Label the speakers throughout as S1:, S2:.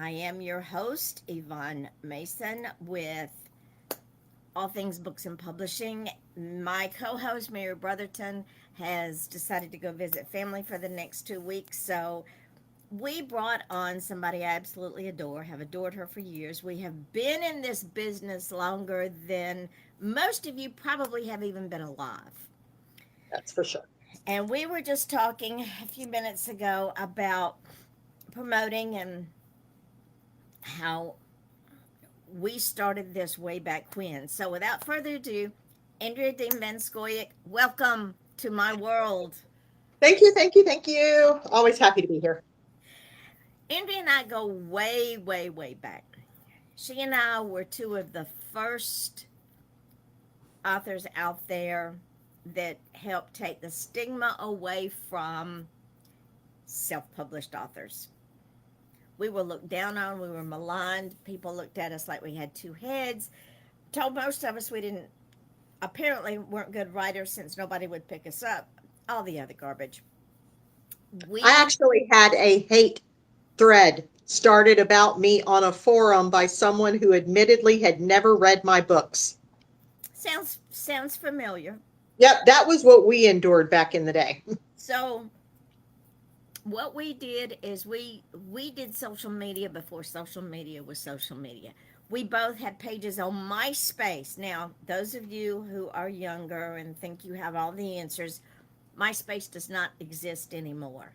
S1: I am your host, Yvonne Mason, with All Things Books and Publishing. My co host, Mary Brotherton, has decided to go visit family for the next 2 weeks. So we brought on somebody I absolutely adore, have adored her for years. We have been in this business longer than most of you probably have even been alive.
S2: That's for sure.
S1: And we were just talking a few minutes ago about promoting and how we started this way back when. So without further ado, Andrea Dean Van Scoyoc, welcome to my world.
S2: Thank you, thank you, thank you. Always happy to be here.
S1: Andrea and I go way, way, way back. She and I were two of the first authors out there that helped take the stigma away from self published authors. We were looked down on, we were maligned. People looked at us like we had two heads, told most of us we didn't, apparently weren't good writers since nobody would pick us up, all the other garbage.
S2: I
S1: We
S2: actually had a hate thread started about me on a forum by someone who admittedly had never read my books.
S1: sounds familiar.
S2: Yep, that was what we endured back in the day.
S1: So what we did is we did social media before social media was social media. We both had pages on MySpace. Now, those of you who are younger and think you have all the answers, MySpace does not exist anymore.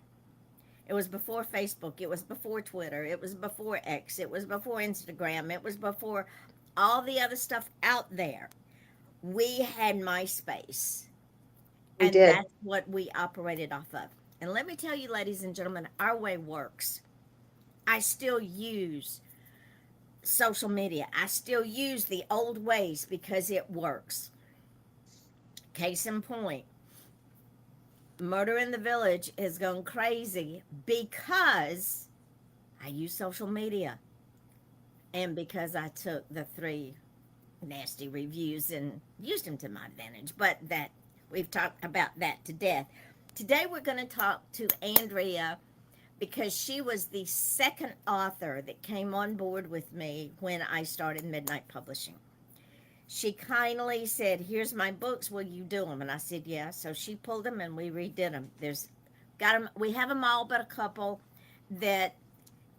S1: It was before Facebook, it was before Twitter, it was before X, it was before Instagram, it was before all the other stuff out there. We had MySpace,
S2: We
S1: and
S2: did.
S1: that's what we operated off of. And let me tell you, ladies and gentlemen, our way works. I still use social media. I still use the old ways because it works. Case in point, Murder in the Village is going crazy because I use social media and because I took the three nasty reviews and used them to my advantage. But that we've talked about that to death. Today we're going to talk to Andrea because she was the second author that came on board with me when I started Midnight Publishing. She kindly said, "Here's my books. Will you do them?" And I said, "Yeah." So she pulled them and we redid them. There's got them. We have them all, but a couple that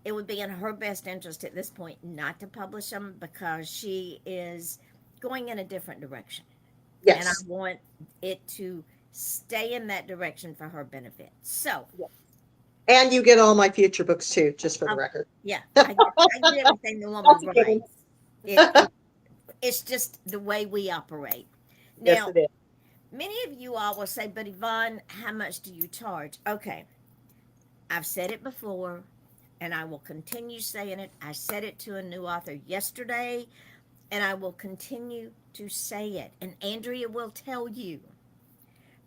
S1: it would be in her best interest at this point not to publish them because she is going in a different direction, and I
S2: Yes.
S1: want it to stay in that direction for her benefit. So,
S2: And you get all my future books too, just for the
S1: um,
S2: record.
S1: yeah,
S2: That's
S1: I get everything the woman
S2: a given.
S1: writes. It's just the way we operate.
S2: Yes,
S1: Now,
S2: it is.
S1: many of you all will say, "But Yvonne, how much do you charge?" Okay, I've said it before, and I will continue saying it. I said it to a new author yesterday, and I will continue to say it. And Andrea will tell you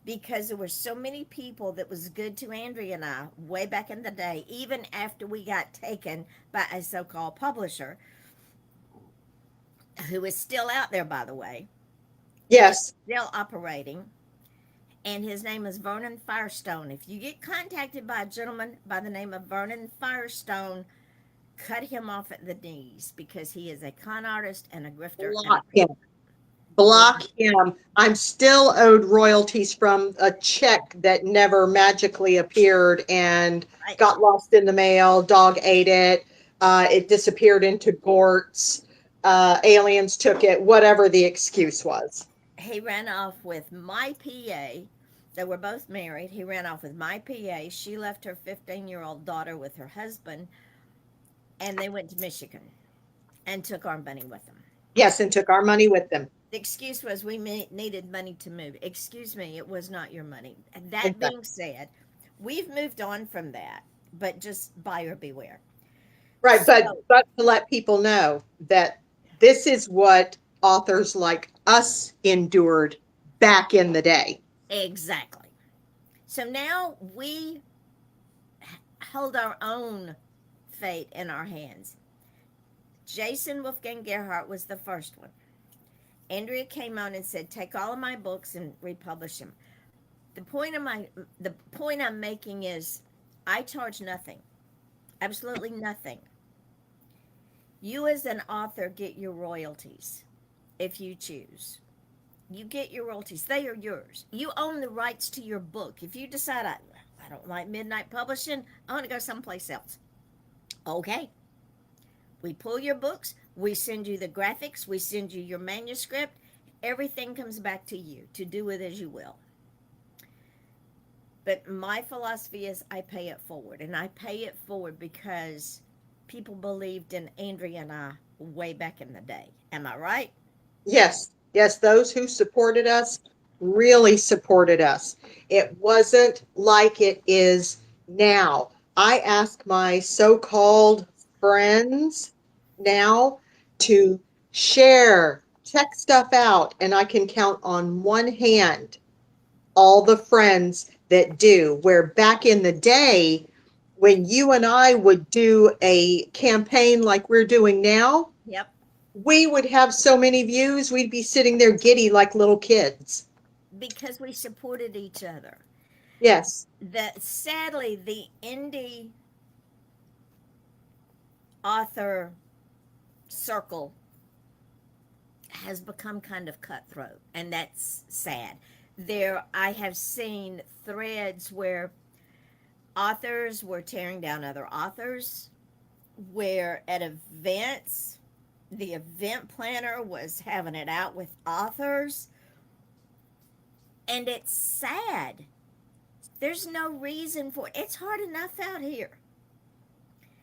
S1: because there were so many people that was good to Andrea and I way back in the day, even after we got taken by a so-called publisher who is still out there, by the way. He is
S2: Yes.
S1: still operating, and his name is Vernon Firestone. If you get contacted by a gentleman by the name of Vernon Firestone, cut him off at the knees because he is a con artist and a grifter and a
S2: Block him.
S1: blood.
S2: Block him. I'm still owed royalties from a check that never magically appeared and
S1: Right.
S2: got lost in the mail. Dog ate it. It disappeared into gorts. Aliens took it, whatever the excuse was.
S1: He ran off with my PA. They were both married. He ran off with my PA. She left her 15-year-old daughter with her husband, and they went to Michigan and took our money with them.
S2: Yes, and took our money with them.
S1: The excuse was we needed money to move. Excuse me, it was not your money. And that
S2: Exactly.
S1: being said, we've moved on from that, but just buyer beware.
S2: Right, but
S1: So,
S2: but to let people know that this is what authors like us endured back in the day.
S1: exactly. So now we hold our own fate in our hands. Jason Wolfgang Gerhardt was the first one. Andrea came on and said, "Take all of my books and republish them." The point I'm making is, I charge nothing, absolutely nothing, You, as an author, get your royalties if you choose. You get your royalties, they are yours. You own the rights to your book. If you decide, I don't like midnight publishing, I want to go someplace else. Okay. We pull your books, we send you the graphics, we send you your manuscript. Everything comes back to you to do with as you will. But my philosophy is I pay it forward. And I pay it forward because people believed in Andrea and I way back in the day. Am I right?
S2: Yes, yes, those who supported us really supported us. It wasn't like it is now. I ask my so-called friends now to share, check stuff out, and I can count on one hand all the friends that do. Where back in the day, when you and I would do a campaign like we're doing now,
S1: Yep.
S2: we would have so many views, we'd be sitting there giddy like little kids.
S1: Because we supported each other.
S2: Yes.
S1: Sadly, the indie author circle has become kind of cutthroat, and that's sad. I have seen threads where authors were tearing down other authors, where at events the event planner was having it out with authors, and it's sad. There's no reason for it. It's hard enough out here.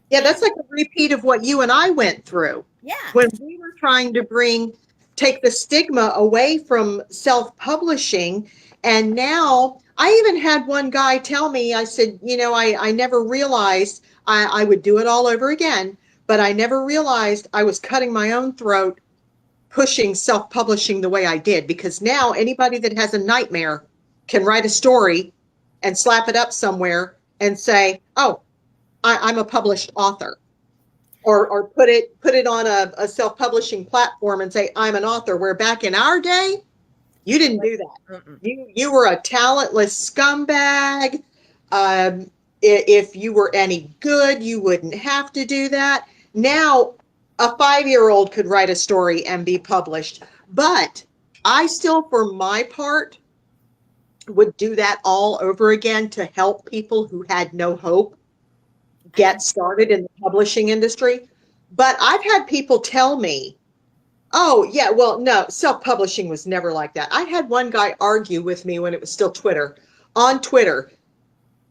S2: Yeah, that's like a repeat of what you and I went through
S1: Yeah.
S2: when we were trying to take the stigma away from self-publishing. And now I even had one guy tell me, I said, I never realized I would do it all over again, but I never realized I was cutting my own throat pushing self-publishing the way I did, because now anybody that has a nightmare can write a story and slap it up somewhere and say, oh, I'm a published author, or put it on a self-publishing platform and say I'm an author, where back in our day you didn't do that.
S1: Mm-mm.
S2: You were a talentless scumbag. If you were any good, you wouldn't have to do that. Now a 5-year-old could write a story and be published, but I still, for my part, would do that all over again to help people who had no hope get started in the publishing industry. But I've had people tell me, oh, yeah, well, no, self-publishing was never like that. I had one guy argue with me when it was still Twitter. On Twitter,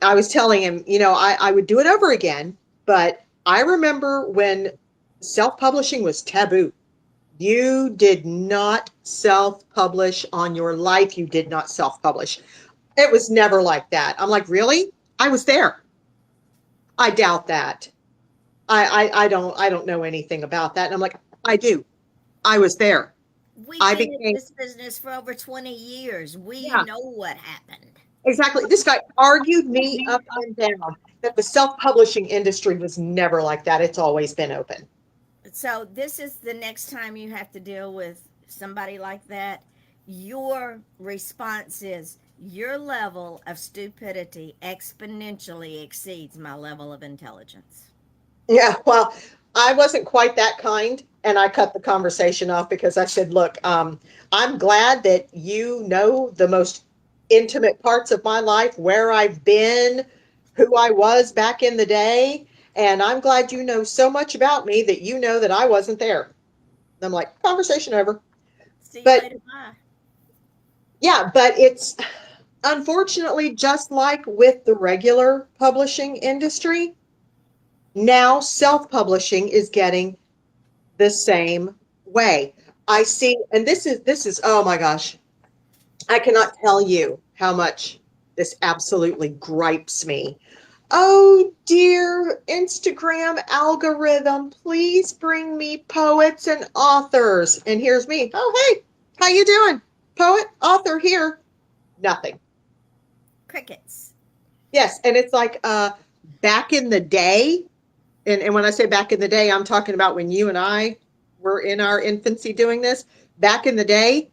S2: I was telling him, I would do it over again, but I remember when self-publishing was taboo. You did not self-publish on your life. You did not self-publish. It was never like that. I'm like, really? I was there. I doubt that. I don't know anything about that. And I'm like, I do. I was there.
S1: We've
S2: I
S1: been in
S2: became,
S1: this business for over 20 years. We
S2: yeah,
S1: know what happened.
S2: exactly. This guy argued me up and down that the self-publishing industry was never like that. It's always been open.
S1: So, this is the next time you have to deal with somebody like that. Your response is your level of stupidity exponentially exceeds my level of intelligence.
S2: Yeah, well, I wasn't quite that kind, and I cut the conversation off because I said, look, I'm glad that you know the most intimate parts of my life, where I've been, who I was back in the day, and I'm glad you know so much about me that you know that I wasn't there. And I'm like, conversation over.
S1: See you
S2: But
S1: later. Bye.
S2: yeah, but it's unfortunately just like with the regular publishing industry. Now self-publishing is getting the same way. I see, and this is oh my gosh, I cannot tell you how much this absolutely gripes me. Oh dear Instagram algorithm, please bring me poets and authors. And here's me. Oh hey, how you doing? Poet, author here. Nothing.
S1: Crickets.
S2: Yes, and it's like back in the day, and when I say back in the day, I'm talking about when you and I were in our infancy doing this. Back in the day,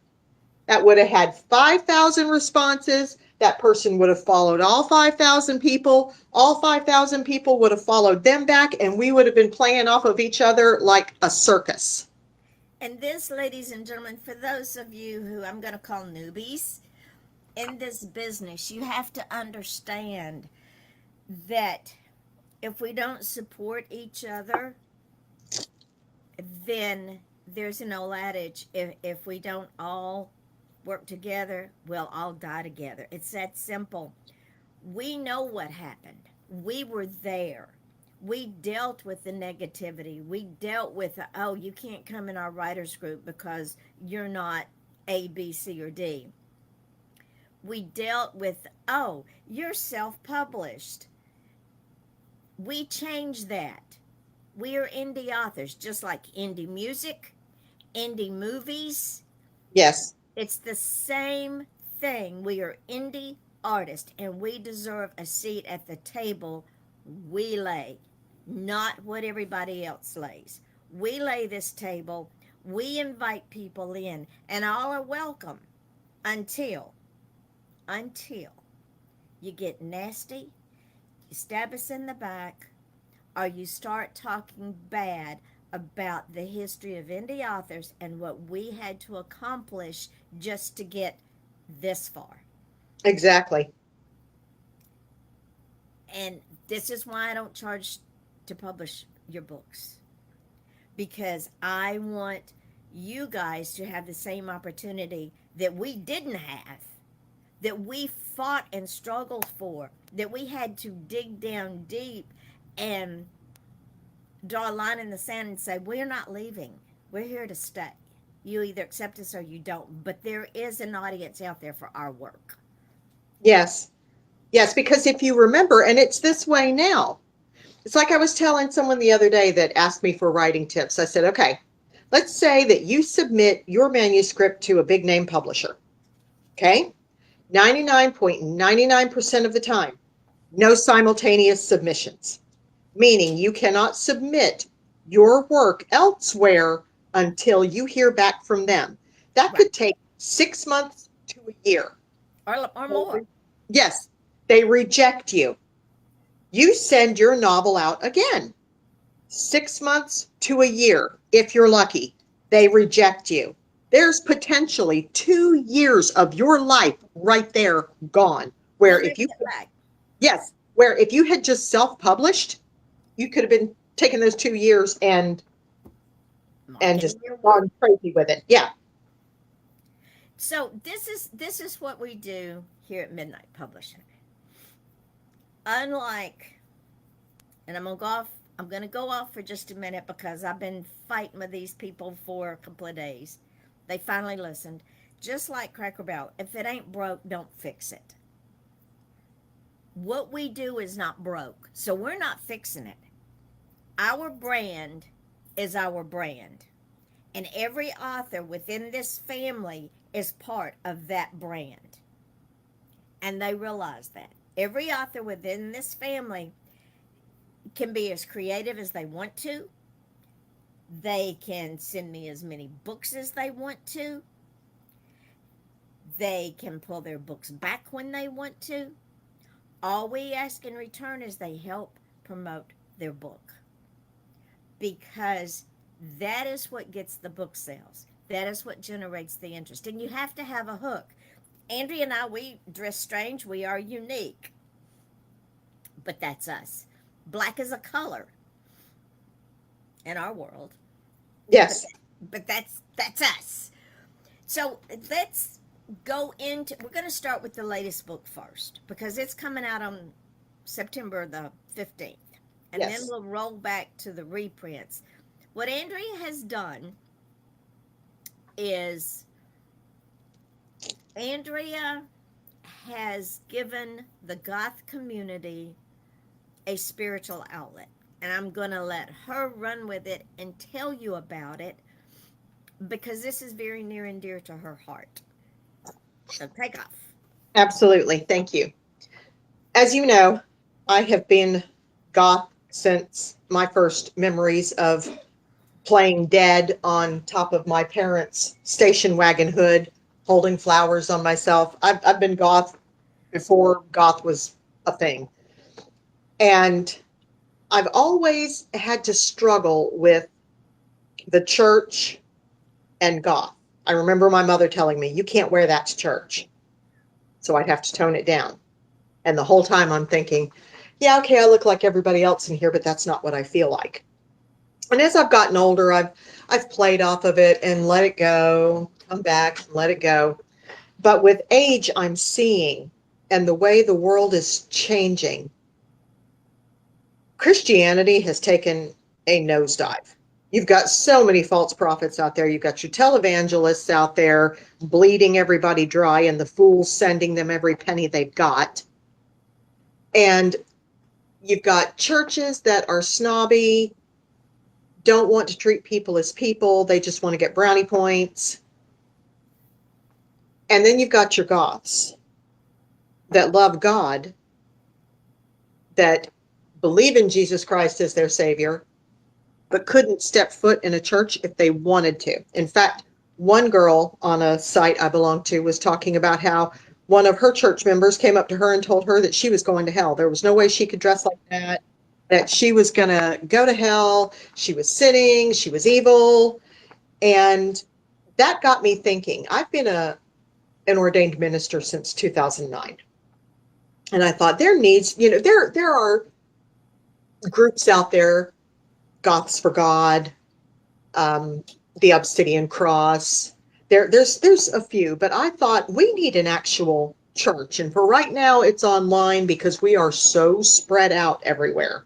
S2: that would have had 5,000 responses, that person would have followed all 5,000 people. All 5,000 people would have followed them back, and we would have been playing off of each other like a circus.
S1: And this, ladies and gentlemen, for those of you who I'm going to call newbies in this business, you have to understand that if we don't support each other, then there's an old adage, if we don't all work together, we'll all die together. It's that simple. We know what happened. We were there. We dealt with the negativity. We dealt with, oh, you can't come in our writers group because you're not A, B, C, or D. We dealt with, oh, you're self-published. We changed that. We are indie authors, just like indie music, indie movies.
S2: Yes.
S1: It's the same thing. We are indie artists, and we deserve a seat at the table we lay, not what everybody else lays. We lay this table, we invite people in, and all are welcome until you get nasty, you stab us in the back, or you start talking bad about the history of indie authors and what we had to accomplish just to get this far.
S2: Exactly.
S1: And this is why I don't charge to publish your books, because I want you guys to have the same opportunity that we didn't have, that we fought and struggled for, that we had to dig down deep and draw a line in the sand and say, we're not leaving. We're here to stay. You either accept us or you don't. But there is an audience out there for our work.
S2: Yes. Yes, because if you remember, and it's this way now, it's like I was telling someone the other day that asked me for writing tips. I said, okay, let's say that you submit your manuscript to a big name publisher. Okay? 99.99% of the time, no simultaneous submissions, meaning you cannot submit your work elsewhere until you hear back from them. That could take 6 months to a year.
S1: Or more.
S2: Yes, they reject you. You send your novel out again. 6 months to a year, if you're lucky. They reject you. There's potentially 2 years of your life right there gone. Where if you where if you had just self-published, you could have been taking those 2 years and just gone crazy with it. Yeah.
S1: So this is what we do here at Midnight Publishing. Unlike, and I'm gonna go off for just a minute because I've been fighting with these people for a couple of days. They finally listened. Just like Cracker Barrel, if it ain't broke, don't fix it. What we do is not broke, so we're not fixing it. Our brand is our brand, and every author within this family is part of that brand, and they realize that. Every author within this family can be as creative as they want to. They can send me as many books as they want to. They can pull their books back when they want to. All we ask in return is they help promote their book, because that is what gets the book sales. That is what generates the interest. And you have to have a hook. Andrea and I, we dress strange. We are unique. But that's us. Black is a color in our world.
S2: Yes.
S1: But that's us. So let's go into, we're going to start with the latest book first, because it's coming out on September the 15th. And then we'll roll back to the reprints. What Andrea has done is Andrea has given the goth community a spiritual outlet. And I'm going to let her run with it and tell you about it, because this is very near and dear to her heart. So take off.
S2: Absolutely. Thank you. As you know, I have been goth since my first memories of playing dead on top of my parents' station wagon hood, holding flowers on myself. I've been goth before goth was a thing. And I've always had to struggle with the church and goth. I remember my mother telling me, you can't wear that to church. So I'd have to tone it down. And the whole time I'm thinking, yeah, okay, I look like everybody else in here, but that's not what I feel like. And as I've gotten older, I've played off of it and let it go, come back, and let it go. But with age, I'm seeing and the way the world is changing, Christianity has taken a nosedive. You've got so many false prophets out there. You've got your televangelists out there bleeding everybody dry and the fools sending them every penny they've got. And you've got churches that are snobby, don't want to treat people as people. They just want to get brownie points. And then you've got your goths that love God, that believe in Jesus Christ as their savior, but couldn't step foot in a church if they wanted to. In fact, one girl on a site I belonged to was talking about how one of her church members came up to her and told her that she was going to hell. There was no way she could dress like that she was going to go to hell. She was sinning, she was evil. And that got me thinking. I've been an ordained minister since 2009. And I thought there needs, there are groups out there, Goths for God, the Obsidian Cross. There's a few, but I thought we need an actual church. And for right now, it's online because we are so spread out everywhere.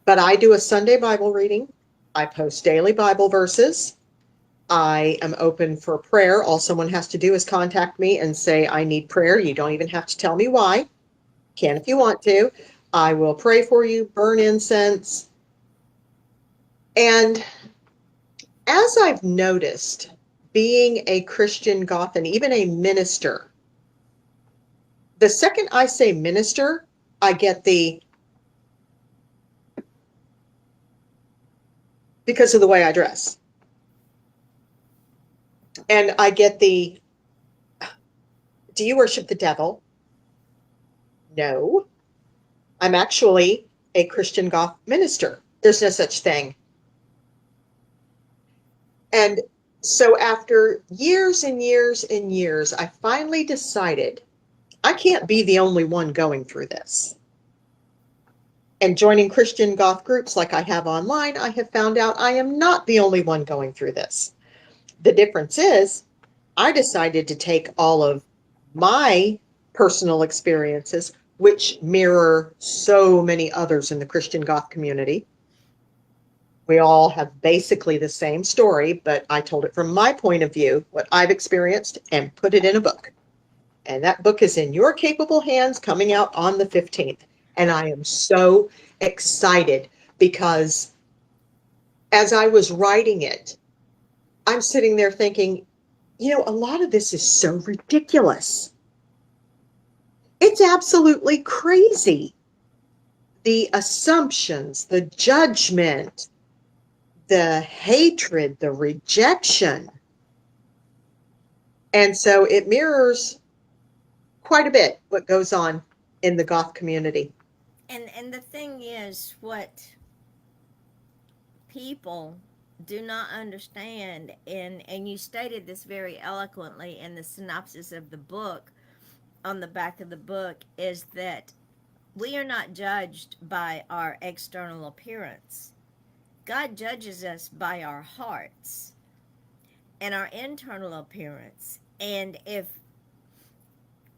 S2: But I do a Sunday Bible reading. I post daily Bible verses. I am open for prayer. All someone has to do is contact me and say, I need prayer. You don't even have to tell me why. Can if you want to. I will pray for you, burn incense. And as I've noticed, being a Christian goth and even a minister, the second I say minister, I get because of the way I dress. And I get do you worship the devil? No. I'm actually a Christian goth minister. There's no such thing. And so after years and years and years, I finally decided I can't be the only one going through this. And joining Christian goth groups like I have online, I have found out I am not the only one going through this. The difference is I decided to take all of my personal experiences, which mirror so many others in the Christian goth community. We all have basically the same story, but I told it from my point of view, what I've experienced, and put it in a book. And that book is in your capable hands coming out on the 15th. And I am so excited because as I was writing it, I'm sitting there thinking, a lot of this is so ridiculous. It's absolutely crazy. The assumptions, the judgment, the hatred, the rejection. And so it mirrors quite a bit what goes on in the goth community.
S1: And the thing is, what people do not understand, and you stated this very eloquently in the synopsis of the book, on the back of the book, is that we are not judged by our external appearance. God judges us by our hearts and our internal appearance. And if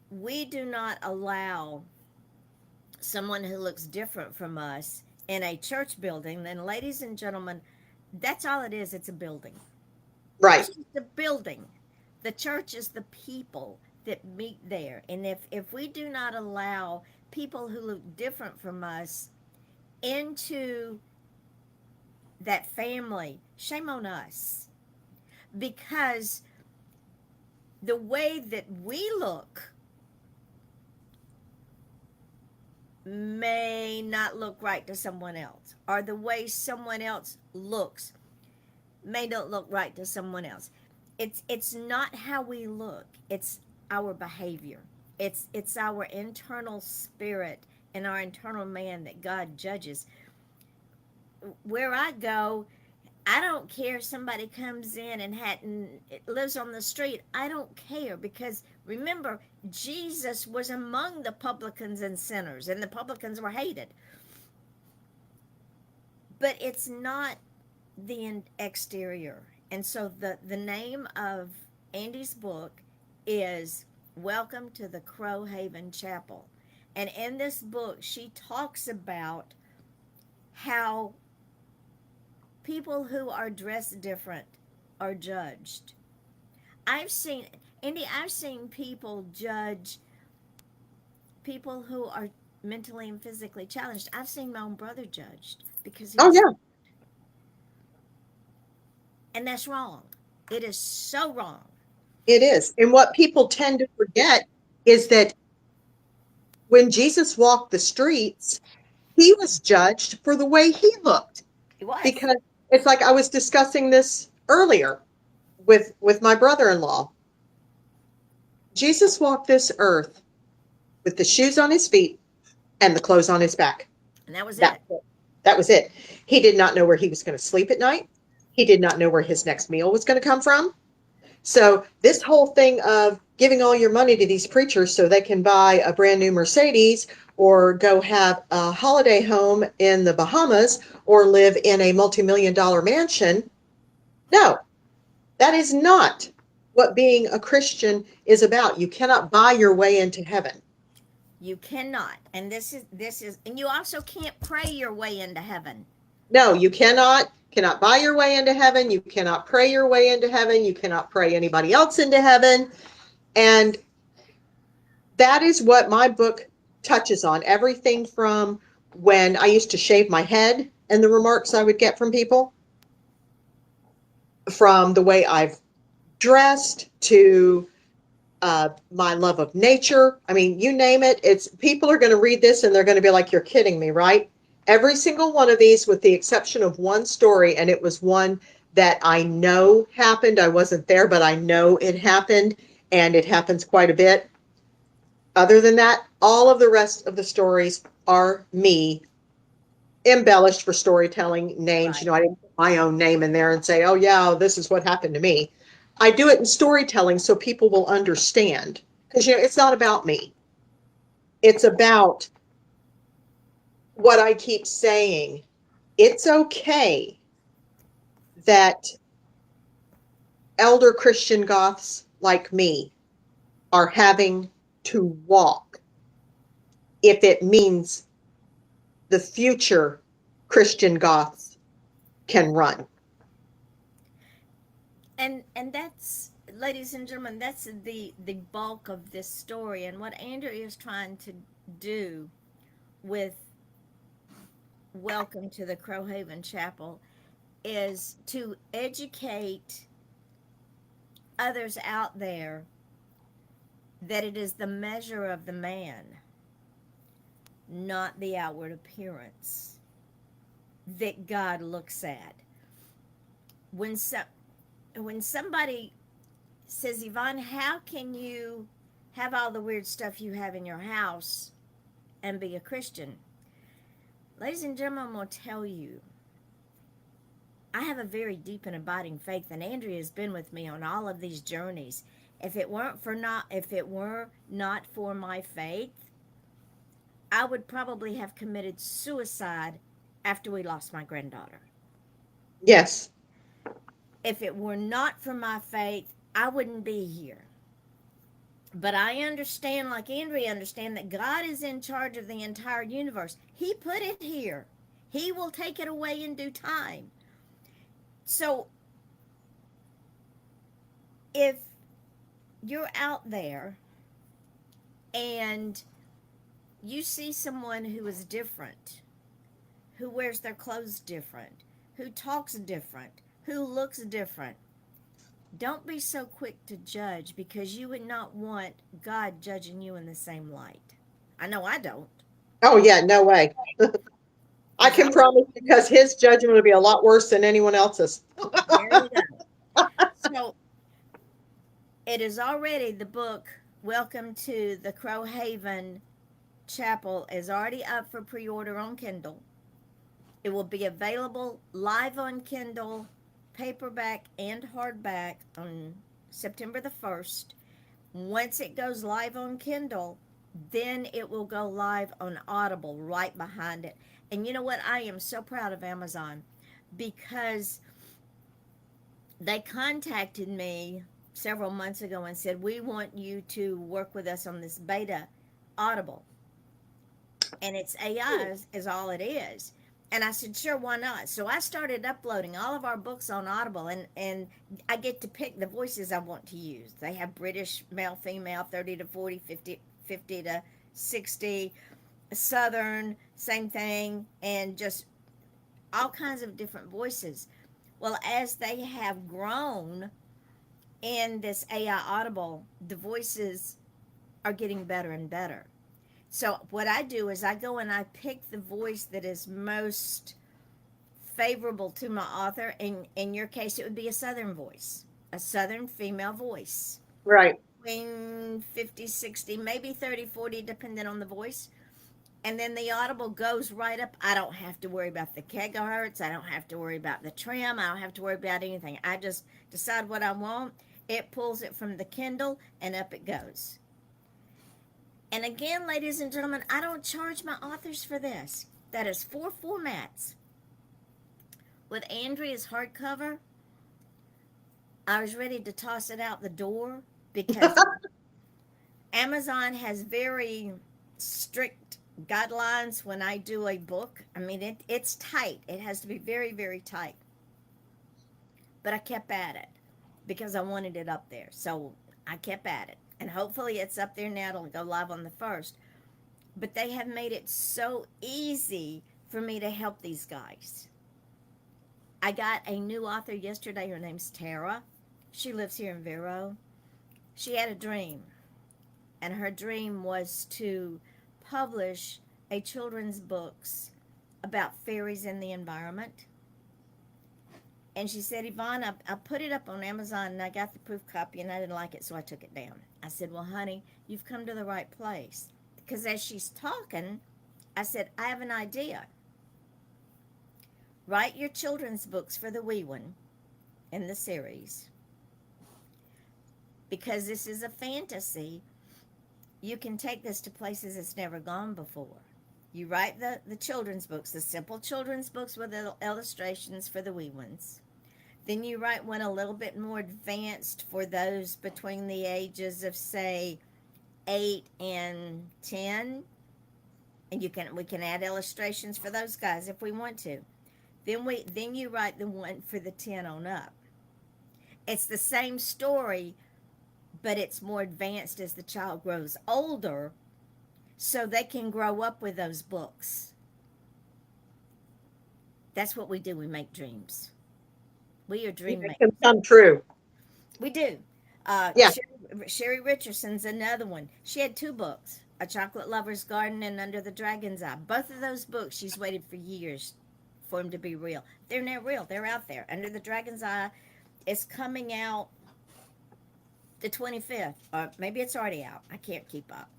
S1: we do not allow someone who looks different from us in a church building, then, ladies and gentlemen, that's all it is. It's a building.
S2: Right.
S1: It's just a building. The church is the people that meet there. And if we do not allow people who look different from us into that family, shame on us. Because the way that we look may not look right to someone else, or the way someone else looks may not look right to someone else. It's not how we look, it's our behavior. It's our internal spirit and our internal man that God judges. Where I go, I don't care if somebody comes in and hadn't lives on the street. I don't care, because remember, Jesus was among the publicans and sinners, and the publicans were hated. But it's not the exterior. And so the name of Andy's book is Welcome to the Crowhaven Chapel. And in this book, she talks about how people who are dressed different are judged. I've seen, Andy, I've seen people judge people who are mentally and physically challenged. I've seen my own brother judged because he
S2: Oh,
S1: was,
S2: yeah,
S1: and that's wrong. It is so wrong.
S2: it is. And what people tend to forget is that when Jesus walked the streets, he was judged for the way he looked.
S1: It was.
S2: Because it's like I was discussing this earlier with my brother-in-law. Jesus walked this earth with the shoes on his feet and the clothes on his back.
S1: And that was
S2: That,
S1: it.
S2: that was it. He did not know where he was going to sleep at night. He did not know where his next meal was going to come from. So this whole thing of giving all your money to these preachers so they can buy a brand new Mercedes or go have a holiday home in the Bahamas or live in a multi-million-dollar mansion. No, that is not what being a Christian is about. You cannot buy your way into heaven.
S1: You cannot. And this is and you also can't pray your way into heaven.
S2: No, you cannot buy your way into heaven. You cannot pray your way into heaven. You cannot pray anybody else into heaven. And that is what my book touches on. Everything from when I used to shave my head and the remarks I would get from people, from the way I've dressed to my love of nature. I mean, you name it. It's people are going to read this and they're going to be like, "You're kidding me, right?" Every single one of these, with the exception of one story, and it was one that I know happened. I wasn't there, but I know it happened, and it happens quite a bit. Other than that, all of the rest of the stories are me embellished for storytelling names.
S1: Right.
S2: I didn't put my own name in there and say, "Oh yeah, this is what happened to me." I do it in storytelling so people will understand, because it's not about me. It's about what I keep saying. It's okay that elder Christian goths like me are having to walk if it means the future Christian goths can run.
S1: And that's, ladies and gentlemen, that's the bulk of this story. And what Andrea is trying to do with Welcome to the Crowhaven Chapel is to educate others out there that it is the measure of the man, not the outward appearance, that God looks at. When when somebody says, "Yvonne, how can you have all the weird stuff you have in your house and be a Christian?" Ladies and gentlemen, I'm going to tell you, I have a very deep and abiding faith, and Andrea has been with me on all of these journeys. If it were not for my faith, I would probably have committed suicide after we lost my granddaughter.
S2: Yes.
S1: If it were not for my faith, I wouldn't be here. But I understand, like Andrea understand, that God is in charge of the entire universe. He put it here. He will take it away in due time. So if you're out there and you see someone who is different, who wears their clothes different, who talks different, who looks different, don't be so quick to judge, because you would not want God judging you in the same light. I know I don't.
S2: Oh, yeah, no way. I
S1: Because
S2: can promise, because his judgment will be a lot worse than anyone else's.
S1: there you go. So it is already the book Welcome to the Crowhaven Chapel is already up for pre-order on Kindle. It will be available live on Kindle, paperback and hardback on September the 1st. Once it goes live on Kindle, then it will go live on Audible right behind it. And you know what? I am so proud of Amazon because they contacted me several months ago and said, "We want you to work with us on this beta Audible." And it's AI is all it is. And I said, sure, why not? So I started uploading all of our books on Audible, and I get to pick the voices I want to use. They have British, male, female, 30 to 40, 50 to 60, Southern, same thing, and just all kinds of different voices. Well, as they have grown in this AI Audible, the voices are getting better and better. So what I do is I go and I pick the voice that is most favorable to my author. In your case, it would be a Southern voice, a Southern female voice.
S2: Right.
S1: Between 50, 60, maybe 30, 40, depending on the voice. And then the Audible goes right up. I don't have to worry about the gigahertz. I don't have to worry about the trim. I don't have to worry about anything. I just decide what I want. It pulls it from the Kindle and up it goes. And again, ladies and gentlemen, I don't charge my authors for this. That is 4 formats. With Andrea's hardcover, I was ready to toss it out the door because Amazon has very strict guidelines when I do a book. I mean, it's tight. It has to be very, very tight. But I kept at it because I wanted it up there. So I kept at it. And hopefully it's up there now. It'll go live on the 1st. But they have made it so easy for me to help these guys. I got a new author yesterday. Her name's Tara. She lives here in Vero. She had a dream. And her dream was to publish a children's books about fairies in the environment. And she said, Yvonne, I put it up on Amazon and I got the proof copy and I didn't like it, so I took it down. I said, well, honey, you've come to the right place. Because as she's talking, I said, I have an idea. Write your children's books for the wee one in the series. Because this is a fantasy, you can take this to places it's never gone before. You write the children's books, the simple children's books with illustrations for the wee ones. Then you write one a little bit more advanced for those between the ages of, say, 8 and 10. And we can add illustrations for those guys if we want to. Then you write the one for the 10 on up. It's the same story, but it's more advanced as the child grows older, so they can grow up with those books. That's what we do. We make dreams. We are dream
S2: Make
S1: makers.
S2: them come true.
S1: We do.
S2: Yeah.
S1: Sherry Richardson's another one. She had 2 books, A Chocolate Lover's Garden and Under the Dragon's Eye. Both of those books, she's waited for years for them to be real. They're now real. They're out there. Under the Dragon's Eye is coming out the 25th. Or maybe it's already out. I can't keep up.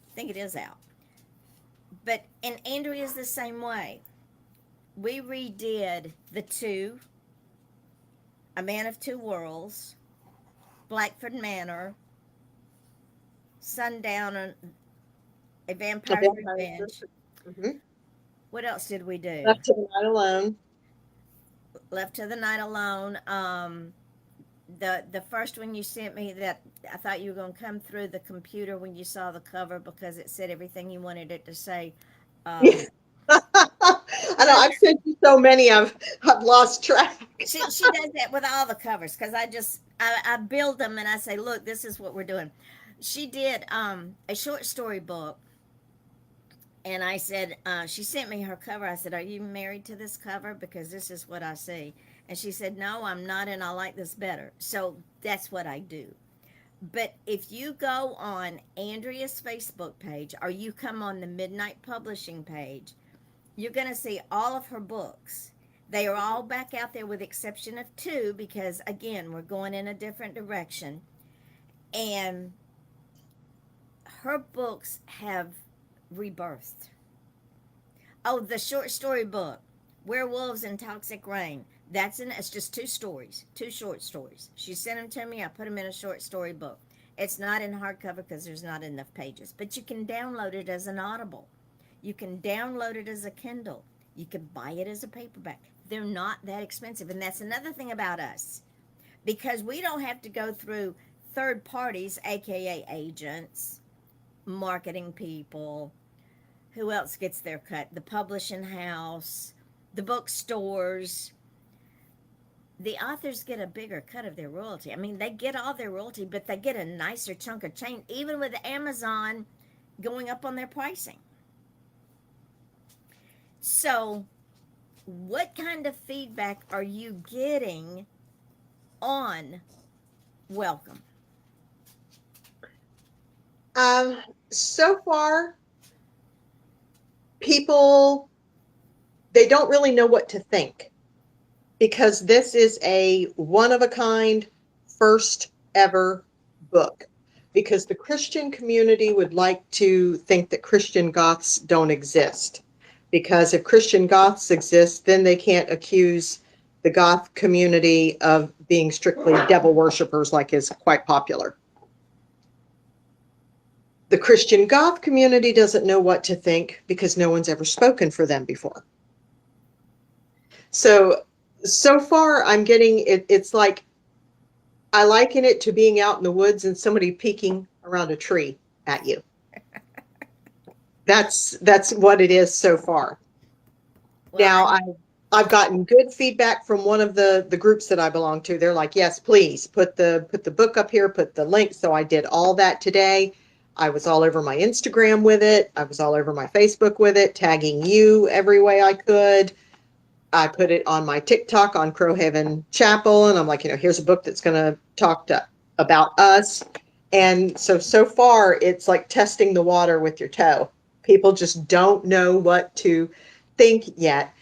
S1: I think it is out. And Andrea's the same way. We redid the 2, A Man of Two Worlds, Blackford Manor, Sundown, A Vampire's Revenge.
S2: Mm-hmm.
S1: What else did we do?
S2: Left to the Night Alone.
S1: Left to the Night Alone. The first one you sent me, that I thought you were going to come through the computer when you saw the cover because it said everything you wanted it to say.
S2: I know, I've sent you so many, I've lost track.
S1: She does that with all the covers because I build them and I say, look, this is what we're doing. She did a short story book, and I said, she sent me her cover. I said, are you married to this cover? Because this is what I see. And she said, no, I'm not, and I like this better. So that's what I do. But if you go on Andrea's Facebook page or you come on the Midnight Publishing page, you're going to see all of her books. They are all back out there with the exception of 2 because, again, we're going in a different direction. And her books have rebirthed. Oh, the short story book, Werewolves and Toxic Rain. It's just two stories, two short stories. She sent them to me. I put them in a short story book. It's not in hardcover because there's not enough pages, but you can download it as an Audible. You can download it as a Kindle. You can buy it as a paperback. They're not that expensive, and that's another thing about us, because we don't have to go through third parties, aka agents, marketing people. Who else gets their cut? The publishing house, the bookstores. The authors get a bigger cut of their royalty. I mean, they get all their royalty, but they get a nicer chunk of change, even with Amazon going up on their pricing. So, what kind of feedback are you getting on Welcome?
S2: So far, people, they don't really know what to think, because this is a one-of-a-kind, first ever book. Because the Christian community would like to think that Christian goths don't exist. Because if Christian goths exist, then they can't accuse the goth community of being strictly devil worshippers, like is quite popular. The Christian goth community doesn't know what to think because no one's ever spoken for them before. So far I'm getting it. It's like, I liken it to being out in the woods and somebody peeking around a tree at you. That's what it is so far.
S1: Well,
S2: Now I've gotten good feedback from one of the groups that I belong to. They're like, yes, please put the book up here, put the link. So I did all that today. I was all over my Instagram with it. I was all over my Facebook with it, tagging you every way I could. I put it on my TikTok on Crowhaven Chapel, and I'm like, here's a book that's going to talk about us. And so far, it's like testing the water with your toe. People just don't know what to think yet.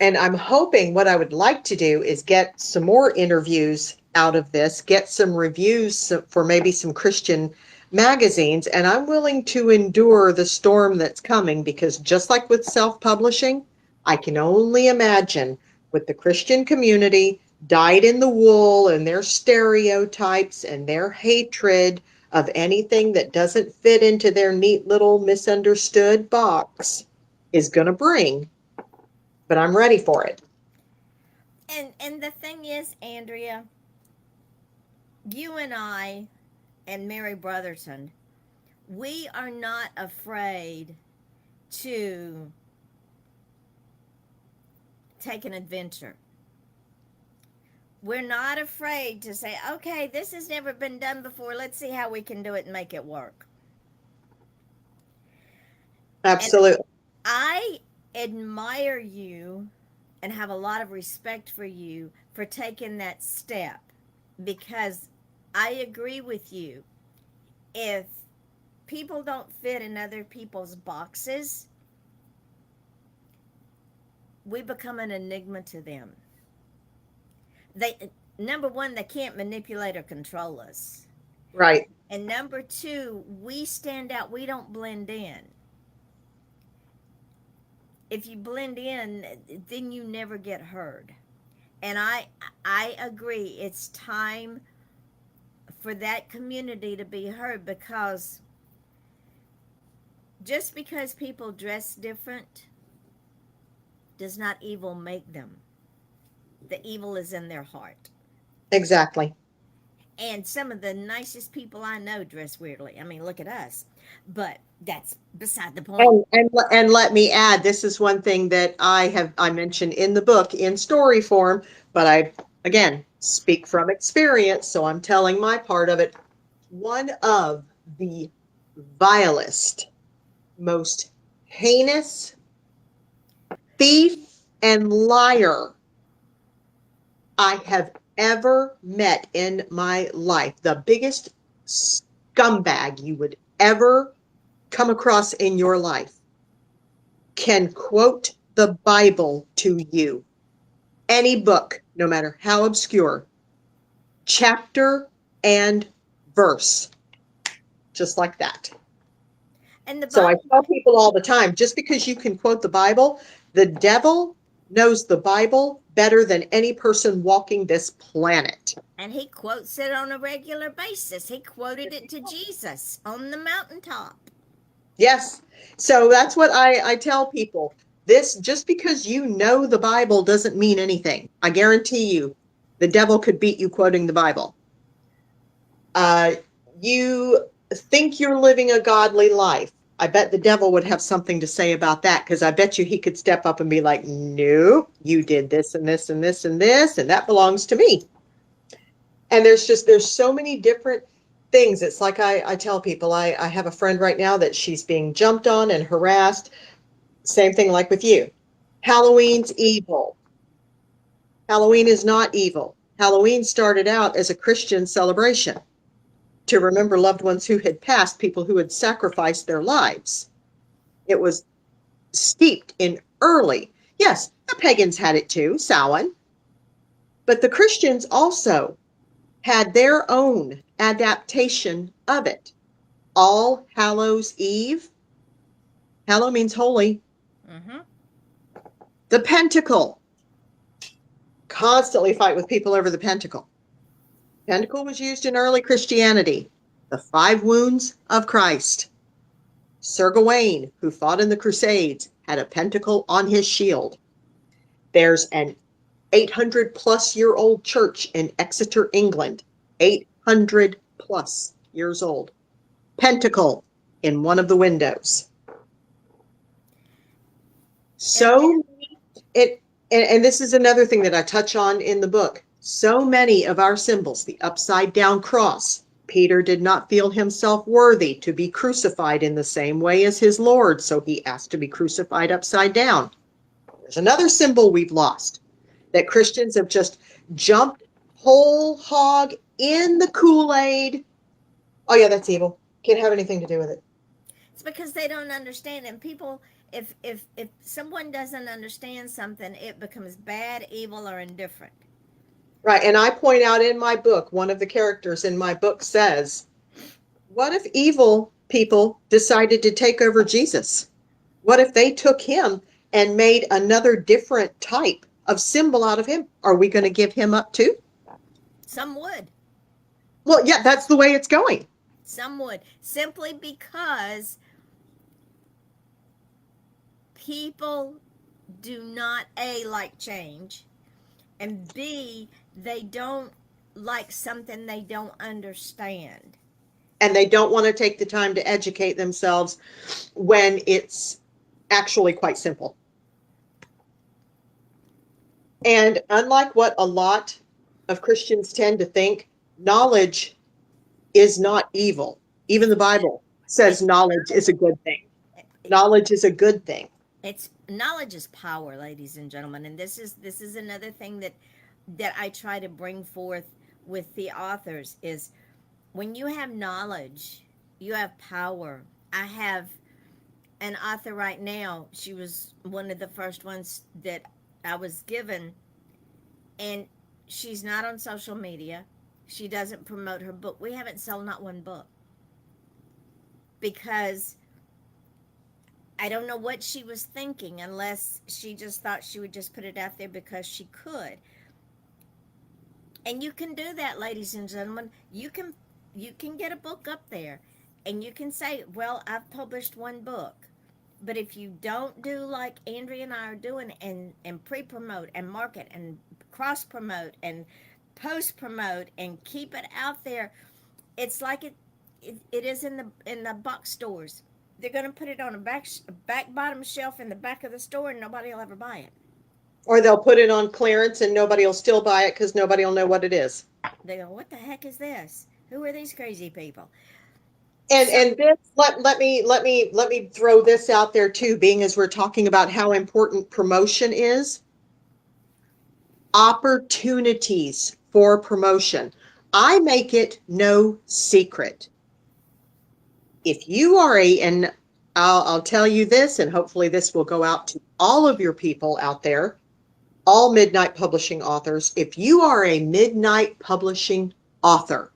S2: And I'm hoping, what I would like to do is get some more interviews out of this, get some reviews for maybe some Christian magazines. And I'm willing to endure the storm that's coming, because just like with self-publishing, I can only imagine with the Christian community dyed in the wool and their stereotypes and their hatred of anything that doesn't fit into their neat little misunderstood box is going to bring. But I'm ready for it.
S1: and the thing is, Andrea, you and I and Mary Brotherton, we are not afraid to take an adventure. We're not afraid to say, okay, this has never been done before. Let's see how we can do it and make it work. And
S2: Absolutely.
S1: I admire you and have a lot of respect for you for taking that step, because I agree with you. If people don't fit in other people's boxes, we become an enigma to them. They, number one, they can't manipulate or control us.
S2: Right.
S1: And number two, we stand out. We don't blend in. If you blend in, then you never get heard. And I agree. It's time for that community to be heard, because just because people dress different does not evil make them. The evil is in their heart.
S2: Exactly.
S1: And some of the nicest people I know dress weirdly. I mean, look at us. But that's beside the point.
S2: And let me add, this is one thing that I mentioned in the book in story form, but I again speak from experience, so I'm telling my part of it. One of the vilest, most heinous thief and liar I have ever met in my life, the biggest scumbag you would ever come across in your life, can quote the Bible to you, any book, no matter how obscure, chapter and verse, just like that.
S1: And the
S2: So I
S1: Bible,
S2: tell people all the time, just because you can quote the Bible, the devil knows the Bible better than any person walking this planet.
S1: and he quotes it on a regular basis. He quoted it to Jesus on the mountaintop.
S2: Yes. So that's what I tell people. This, just because you know the Bible doesn't mean anything. I guarantee you, the devil could beat you quoting the Bible. Uh, you think you're living a godly life. I bet the devil would have something to say about that, because I bet you he could step up and be like, no, you did this and this and this and this, and that belongs to me. And there's so many different things. It's like I tell people, I have a friend right now that she's being jumped on and harassed. Same thing like with you. Halloween's evil. Halloween is not evil. Halloween started out as a Christian celebration to remember loved ones who had passed, people who had sacrificed their lives. It was steeped in early, yes, the pagans had it too, Samhain, but the Christians also had their own adaptation of it. All Hallows Eve. Hallow means holy.
S1: Mm-hmm.
S2: The Pentacle. Constantly fight with people over the Pentacle. Pentacle was used in early Christianity. The 5 wounds of Christ. Sir Gawain, who fought in the Crusades, had a pentacle on his shield. There's an 800-plus-year-old church in Exeter, England. 800-plus years old. Pentacle in one of the windows. So and this is another thing that I touch on in the book. So many of our symbols, the upside down cross, Peter did not feel himself worthy to be crucified in the same way as his Lord, so he asked to be crucified upside down. There's another symbol we've lost that Christians have just jumped whole hog in the Kool-Aid. Oh yeah, that's evil. Can't have anything to do with it.
S1: It's because they don't understand, and people, if someone doesn't understand something, it becomes bad, evil, or indifferent.
S2: Right, and I point out in my book, one of the characters in my book says, what if evil people decided to take over Jesus? What if they took him and made another different type of symbol out of him? Are we going to give him up too?
S1: Some would.
S2: Well, yeah, that's the way it's going.
S1: Some would. Simply because people do not, A, like change, and B, they don't like something they don't understand.
S2: And they don't want to take the time to educate themselves when it's actually quite simple. And unlike what a lot of Christians tend to think, knowledge is not evil. Even the Bible says knowledge is a good thing. Knowledge is a good thing.
S1: It's knowledge is power, ladies and gentlemen, and this is another thing that I try to bring forth with the authors is when you have knowledge, you have power. I have an author right now. She was one of the first ones that I was given, and she's not on social media. She doesn't promote her book. We haven't sold not one book because I don't know what she was thinking, unless she just thought she would just put it out there because she could. And you can do that, ladies and gentlemen. You can get a book up there and you can say, well, I've published one book. But if you don't do like Andrea and I are doing and pre-promote and market and cross-promote and post-promote and keep it out there, it's like it is in the box stores. They're going to put it on a back bottom shelf in the back of the store and nobody will ever buy it.
S2: Or they'll put it on clearance and nobody will still buy it because nobody will know what it is.
S1: They go, what the heck is this? Who are these crazy people?
S2: And this, let me throw this out there too, being as we're talking about how important promotion is. Opportunities for promotion. I make it no secret. If you are and I'll tell you this, and hopefully this will go out to all of your people out there, all Midnight Publishing authors. If you are a Midnight Publishing author,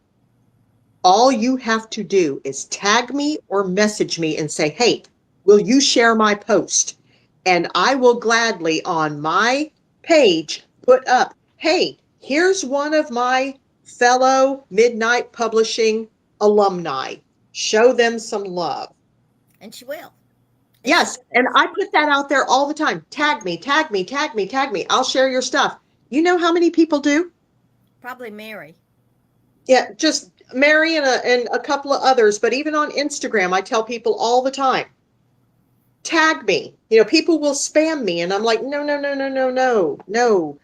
S2: All you have to do is tag me or message me and say, hey, will you share my post? And I will gladly on my page put up, hey, here's one of my fellow Midnight Publishing alumni. Show them some love.
S1: And she will. And she
S2: Yes, and
S1: does.
S2: I put that out there all the time. Tag me, tag me, tag me, tag me. I'll share your stuff. You know how many people do?
S1: Probably Mary.
S2: Yeah, just Mary and a couple of others. But even on Instagram, I tell people all the time, tag me. People will spam me, and I'm like, no, no, no, no, no, no, no.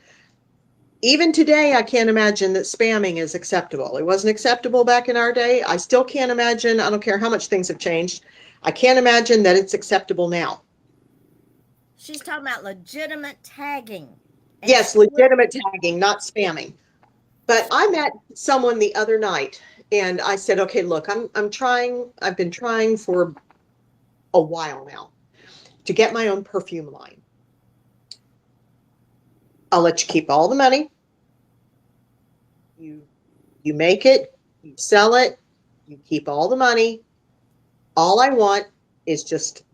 S2: Even today, I can't imagine that spamming is acceptable. It wasn't acceptable back in our day. I still can't imagine. I don't care how much things have changed. I can't imagine that it's acceptable now.
S1: She's talking about legitimate tagging. And she
S2: Yes,
S1: will.
S2: legitimate tagging, not spamming. But I met someone the other night and I said, okay, look, I'm trying, I've been trying for a while now to get my own perfume line. I'll let you keep all the money. You make it, you sell it, you keep all the money. All I want is just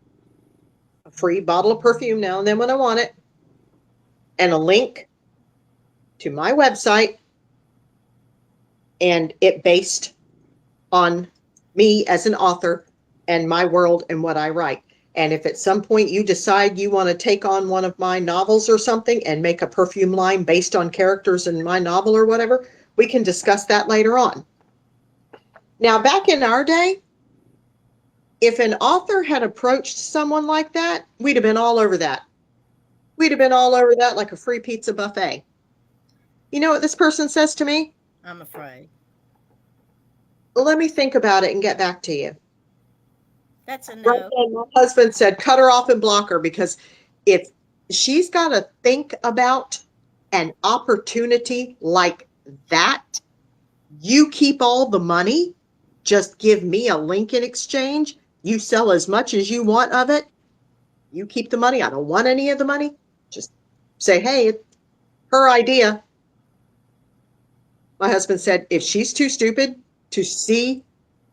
S2: a free bottle of perfume now and then when I want it, and a link to my website, and it based on me as an author and my world and what I write. And if at some point you decide you want to take on one of my novels or something and make a perfume line based on characters in my novel or whatever, we can discuss that later on. Now, back in our day, if an author had approached someone like that, we'd have been all over that. We'd have been all over that like a free pizza buffet. You know what this person says to me?
S1: I'm afraid.
S2: Let me think about it and get back to you.
S1: That's a
S2: Right
S1: no.
S2: then, my husband said, cut her off and block her, because if she's got to think about an opportunity like that, you keep all the money, just give me a link in exchange. You sell as much as you want of it. You keep the money. I don't want any of the money. Just say, hey, it's her idea. My husband said, if she's too stupid to see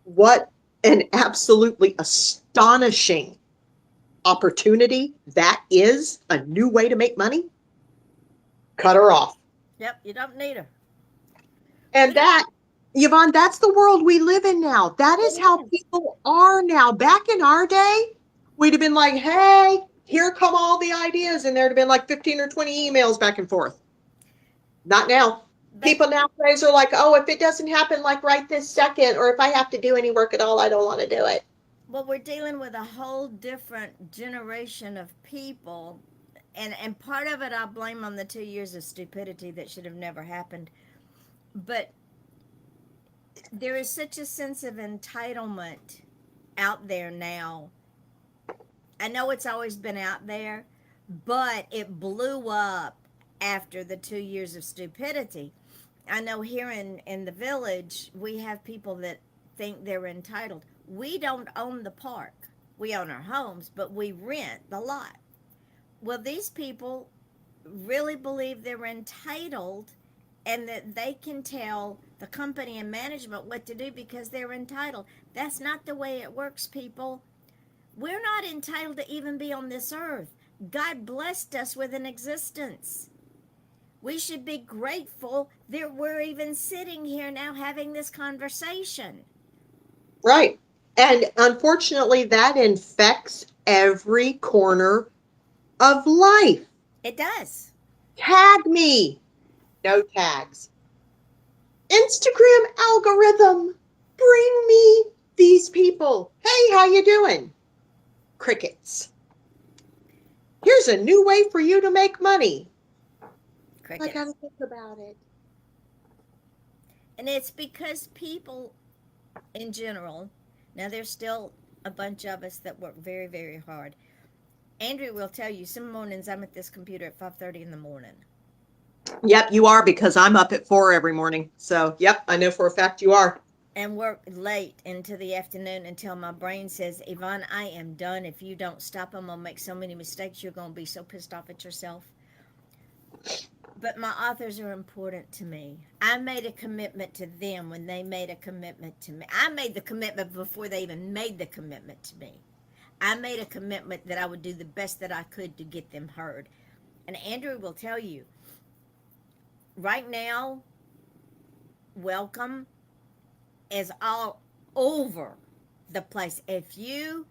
S2: what an absolutely astonishing opportunity that is, a new way to make money, cut her off.
S1: Yep, you don't need her.
S2: And
S1: We don't.
S2: that, Yvonne, that's the world we live in now. That is how
S1: It is.
S2: people are now. Back in our day, we'd have been like, hey, here come all the ideas. And there'd have been like 15 or 20 emails back and forth. Not now.
S1: But
S2: People nowadays are like, oh, if it doesn't happen like right this second, or if I have to do any work at all, I don't want to do it.
S1: well, we're dealing with a whole different generation of people, and part of it I blame on the 2 years of stupidity that should have never happened. But there is such a sense of entitlement out there now. I know it's always been out there, but it blew up after the 2 years of stupidity. I know here in the village, we have people that think they're entitled. We don't own the park. We own our homes, but we rent the lot. Well, these people really believe they're entitled and that they can tell the company and management what to do because they're entitled. That's not the way it works, people. We're not entitled to even be on this earth. God blessed us with an existence. We should be grateful that we're even sitting here now having this conversation.
S2: Right. And unfortunately, that infects every corner of life.
S1: It does.
S2: Tag me. No tags. Instagram algorithm. Bring me these people. Hey, how you doing? Crickets. Here's a new way for you to make money. I gotta
S1: Crickets.
S2: think about it.
S1: And it's because people in general, now there's still a bunch of us that work very, very hard. Andrea will tell you some mornings I'm at this computer at 5:30 in the morning.
S2: Yep, you are, because I'm up at 4 every morning. So, yep, I know for a fact you are.
S1: And work late into the afternoon until my brain says, Yvonne, I am done. If you don't stop, I'm going to make so many mistakes. You're going to be so pissed off at yourself. But my authors are important to me. I made a commitment to them when they made a commitment to me. I made the commitment before they even made the commitment to me. I made a commitment that I would do the best that I could to get them heard. And Andrew will tell you, right now, welcome is all over the place. If you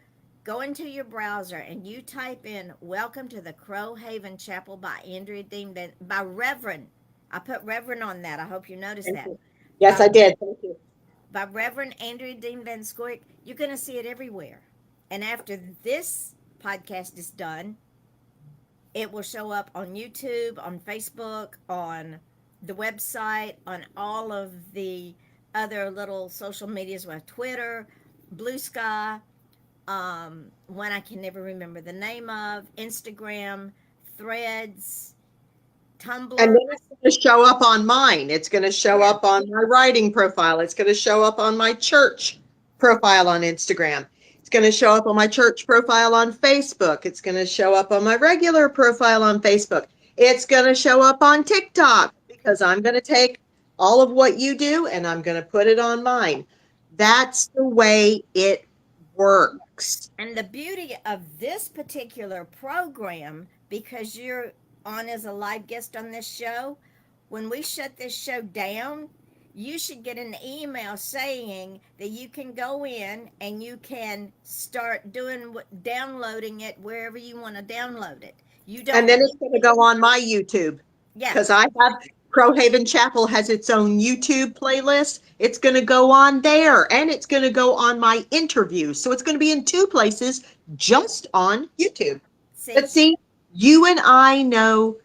S1: go into your browser and you type in "Welcome to the Crow Haven Chapel" by Andrea Dean by Reverend, I put Reverend on that. I hope you noticed
S2: Thank
S1: that.
S2: you. Yes,
S1: By
S2: I did. Thank you.
S1: Reverend Andrea Dean Van Scoyoc, you're going to see it everywhere. And after this podcast is done, it will show up on YouTube, on Facebook, on the website, on all of the other little social medias. We have Twitter, Blue Sky, one I can never remember the name of, Instagram, Threads,
S2: And
S1: Tumblr.
S2: then it's going to show up on mine. It's going to show
S1: Yeah.
S2: up on my writing profile. It's going to show up on my church profile on Instagram. It's going to show up on my church profile on Facebook. It's going to show up on my regular profile on Facebook. It's going to show up on TikTok because I'm going to take all of what you do and I'm going to put it on mine. That's the way it works.
S1: And the beauty of this particular program, because you're on as a live guest on this show, when we shut this show down, you should get an email saying that you can go in and you can start downloading it wherever you want to download it. You
S2: And
S1: don't
S2: then
S1: need,
S2: it's going to go on my YouTube
S1: yeah.
S2: because I have Crowhaven Chapel has its own YouTube playlist. It's going to go on there and it's going to go on my interview. So it's going to be in two places just on YouTube. But
S1: See
S2: see, you and I know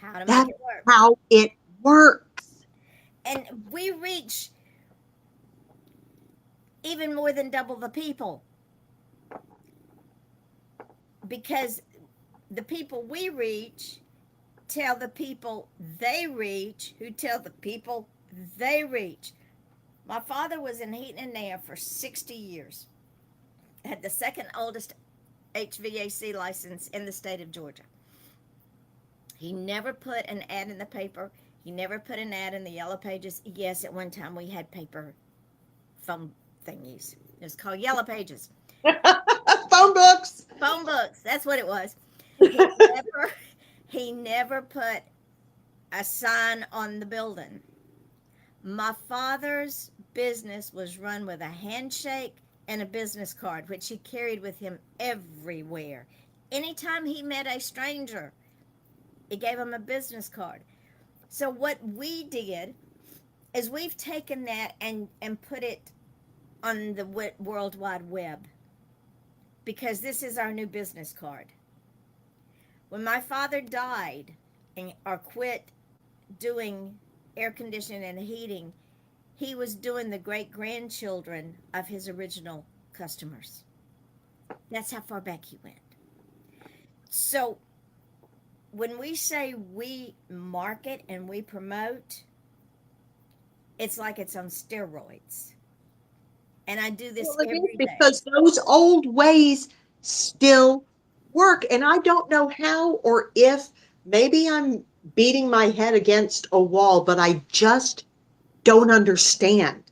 S1: how to make
S2: that's
S1: it work.
S2: how it works.
S1: And we reach even more than double the people because the people we reach tell the people they reach, who tell the people they reach. My father was in heating and air for 60 years, had the second oldest HVAC license in the state of Georgia. He never put an ad in the paper. He never put an ad in the yellow pages. Yes, at one time we had paper phone thingies. It was called yellow pages.
S2: Phone books.
S1: Phone books. That's what it was. He never he never put a sign on the building. My father's business was run with a handshake and a business card, which he carried with him everywhere. Anytime he met a stranger, he gave him a business card. So what we did is we've taken that and put it on the World Wide Web because this is our new business card. When my father died or quit doing air conditioning and heating, he was doing the great grandchildren of his original customers. That's how far back he went. So when we say we market and we promote, it's like it's on steroids. And I do this
S2: Well, it is
S1: every day.
S2: because those old ways still work. And I don't know how or if maybe I'm beating my head against a wall, but I just don't understand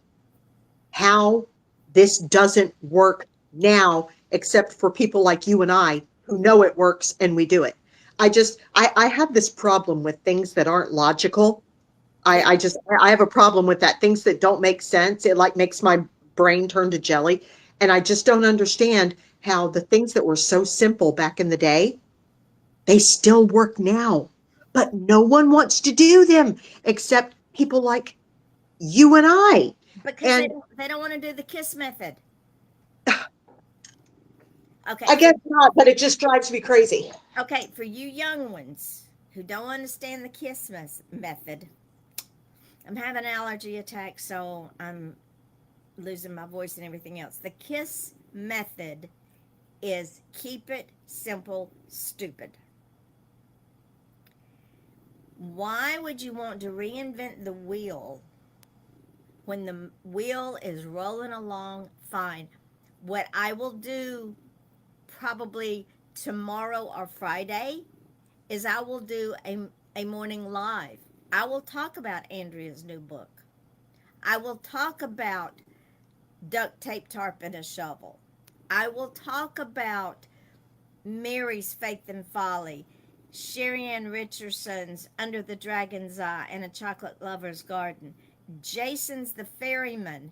S2: how this doesn't work now, except for people like you and I who know it works and we do it. I have this problem with things that aren't logical.
S1: Yeah.
S2: I have a problem with that. Things that don't make sense. It like makes my brain turn to jelly. And I just don't understand how the things that were so simple back in the day, they still work now. But no one wants to do them except people like you and I.
S1: Because
S2: And
S1: they don't want to do the KISS method. Okay,
S2: I guess not, but it just drives me crazy.
S1: for you young ones who don't understand the KISS method, I'm having an allergy attack, so I'm losing my voice and everything else. The KISS method is keep it simple, stupid. Why would you want to reinvent the wheel when the wheel is rolling along fine? What I will do probably tomorrow or Friday is I will do a morning live. I will talk about Andrea's new book. I will talk about duct tape, tarp, and a shovel. I will talk about Mary's Faith and Folly, Sherry Ann Richardson's Under the Dragon's Eye and a Chocolate Lover's Garden, Jason's The Ferryman,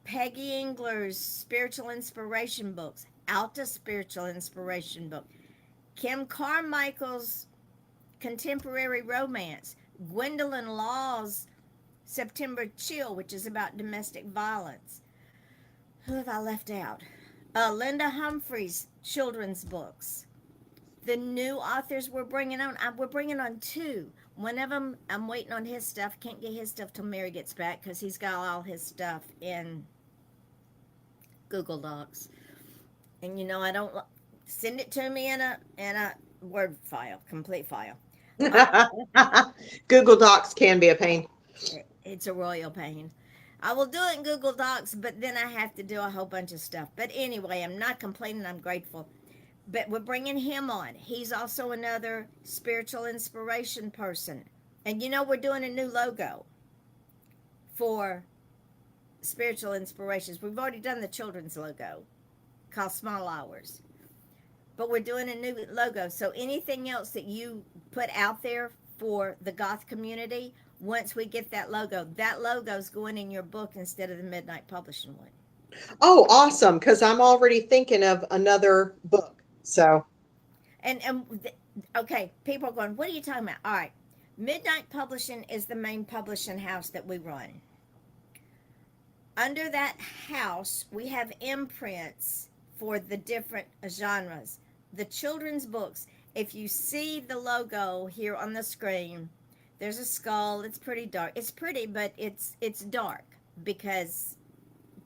S1: Peggy Engler's Spiritual Inspiration books, Alta Spiritual Inspiration book, Kim Carmichael's Contemporary Romance, Gwendolyn Law's September Chill, which is about domestic violence. Who have I left out? Linda Humphrey's children's books. The new authors we're bringing on two. One of them, I'm waiting on his stuff. Can't get his stuff till Mary gets back because he's got all his stuff in Google Docs. And I don't send it to me in a Word file, complete file.
S2: Google Docs can be a pain.
S1: It's a royal pain. I will do it in Google Docs, but then I have to do a whole bunch of stuff. But anyway, I'm not complaining. I'm grateful. But we're bringing him on. He's also another spiritual inspiration person. And we're doing a new logo for spiritual inspirations. We've already done the children's logo called Small Hours. But we're doing a new logo. So anything else that you put out there for the goth community, once we get that logo's going in your book instead of the Midnight Publishing one.
S2: Oh, awesome, because I'm already thinking of another book. So,
S1: okay, people are going, what are you talking about? All right, Midnight Publishing is the main publishing house that we run. Under that house, we have imprints for the different genres. The children's books, if you see the logo here on the screen, there's a skull. It's pretty dark. It's pretty, but it's dark because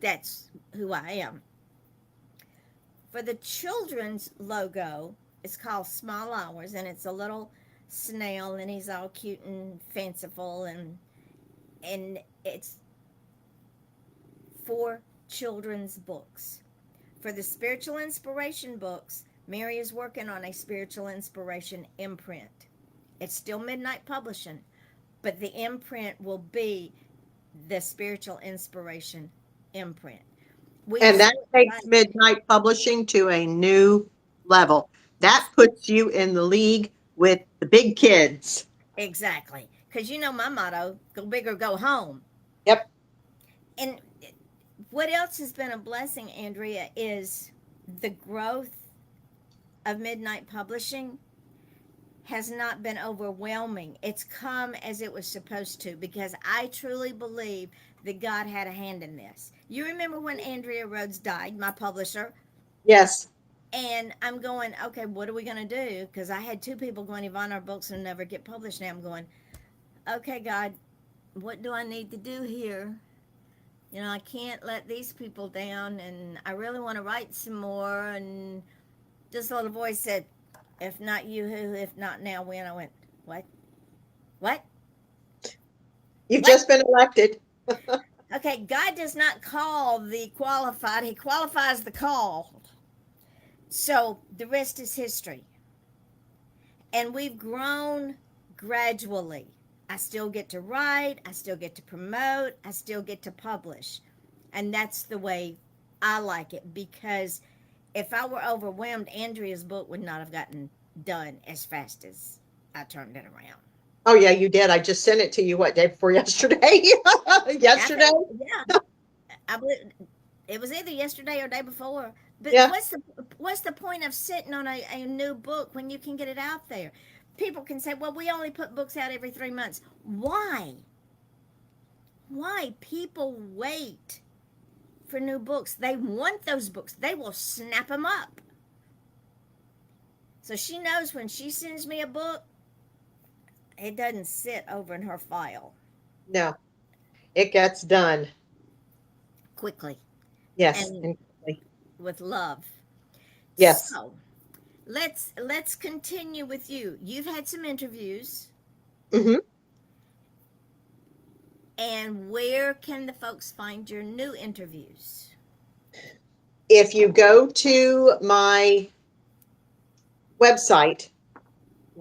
S1: that's who I am. For the children's logo, it's called Small Hours, and it's a little snail, and he's all cute and fanciful, and it's for children's books. For the spiritual inspiration books, Mary is working on a spiritual inspiration imprint. It's still Midnight Publishing, but the imprint will be the spiritual inspiration imprint.
S2: and that takes Midnight Publishing to a new level. That puts you in the league with the big kids.
S1: Exactly. Because my motto, go big or go home.
S2: Yep.
S1: And what else has been a blessing, Andrea, is the growth of Midnight Publishing has not been overwhelming. It's come as it was supposed to, because I truly believe that God had a hand in this. You remember when Andrea Rhodes died, my publisher?
S2: Yes.
S1: And I'm going, okay, what are we going to do? Because I had two people going, Yvonne, our books will never get published. Now I'm going, okay, God, what do I need to do here? I can't let these people down, and I really want to write some more. And this little voice said, if not you, who? If not now, when? I went, what? What?
S2: You've just been elected.
S1: Okay, God does not call the qualified. He qualifies the call. So the rest is history. And we've grown gradually. I still get to write. I still get to promote. I still get to publish. And that's the way I like it, because if I were overwhelmed, Andrea's book would not have gotten done as fast as I turned it around.
S2: Oh, yeah, you did. I just sent it to you, day before yesterday? Yesterday?
S1: Yeah. I believe it was either yesterday or day before. But
S2: yeah.
S1: What's the point of sitting on a new book when you can get it out there? People can say, well, we only put books out every 3 months. Why? Why? People wait for new books. They want those books. They will snap them up. So she knows when she sends me a book, it doesn't sit over in her file.
S2: No, it gets done
S1: quickly.
S2: Yes,
S1: and quickly. With love.
S2: Yes.
S1: So let's continue with you. You've had some interviews.
S2: Mm-hmm.
S1: And where can the folks find your new interviews?
S2: If you go to my website,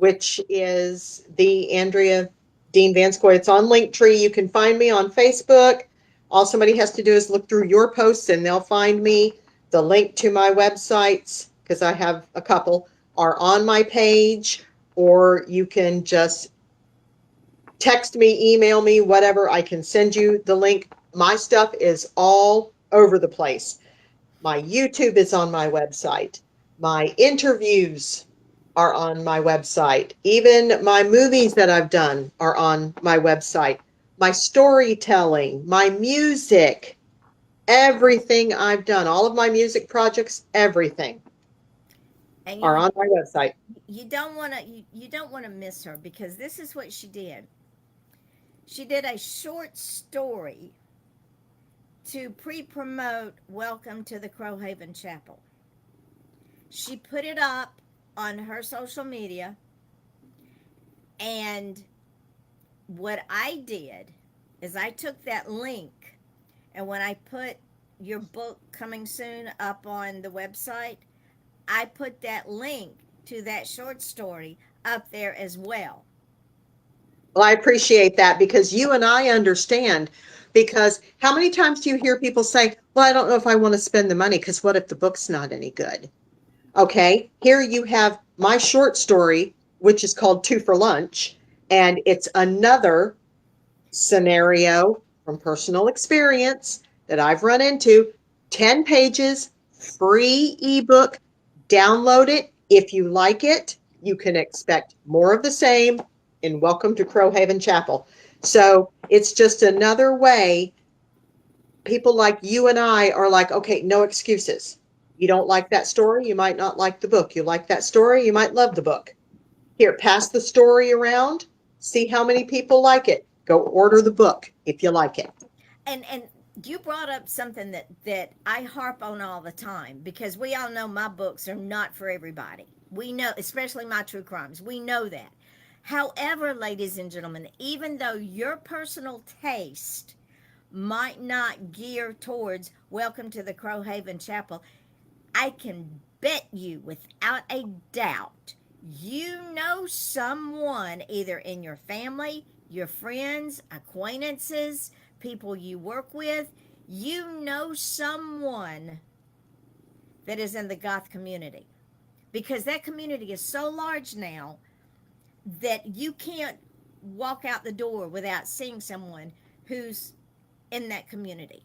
S2: which is the Andrea Dean Van Scoy. It's on Linktree. You can find me on Facebook. All somebody has to do is look through your posts and they'll find me. The link to my websites, because I have a couple, are on my page, or you can just text me, email me, whatever. I can send you the link. My stuff is all over the place. My YouTube is on my website. My interviews are on my website. Even my movies that I've done are on my website. My storytelling, my music, everything I've done, all of my music projects, everything
S1: And
S2: are on my website.
S1: you don't want to you don't want to miss her, because this is what she did. She did a short story to pre-promote Welcome to the Crowhaven Chapel. She put it up on her social media, and what I did is I took that link, and when I put your book coming soon up on the website, I put that link to that short story up there as well.
S2: Well, I appreciate that, because you and I understand. Because how many times do you hear people say, well, I don't know if I want to spend the money, because what if the book's not any good? Okay, here you have my short story, which is called Two for Lunch, and it's another scenario from personal experience that I've run into. 10 pages, free ebook. Download it. If you like it, you can expect more of the same in Welcome to Crowhaven Chapel. So it's just another way. People like you and I are like, okay, no excuses. You don't like that story, you might not like the book. You like that story, you might love the book. Here, pass the story around, see how many people like it. Go order the book if you like it.
S1: And you brought up something that I harp on all the time, because we all know my books are not for everybody. We know, especially my true crimes. We know that. However, ladies and gentlemen, even though your personal taste might not gear towards Welcome to the Crowhaven Chapel, I can bet you without a doubt you know someone, either in your family, your friends, acquaintances, people you work with, you know someone that is in the goth community. Because that community is so large now that you can't walk out the door without seeing someone who's in that community.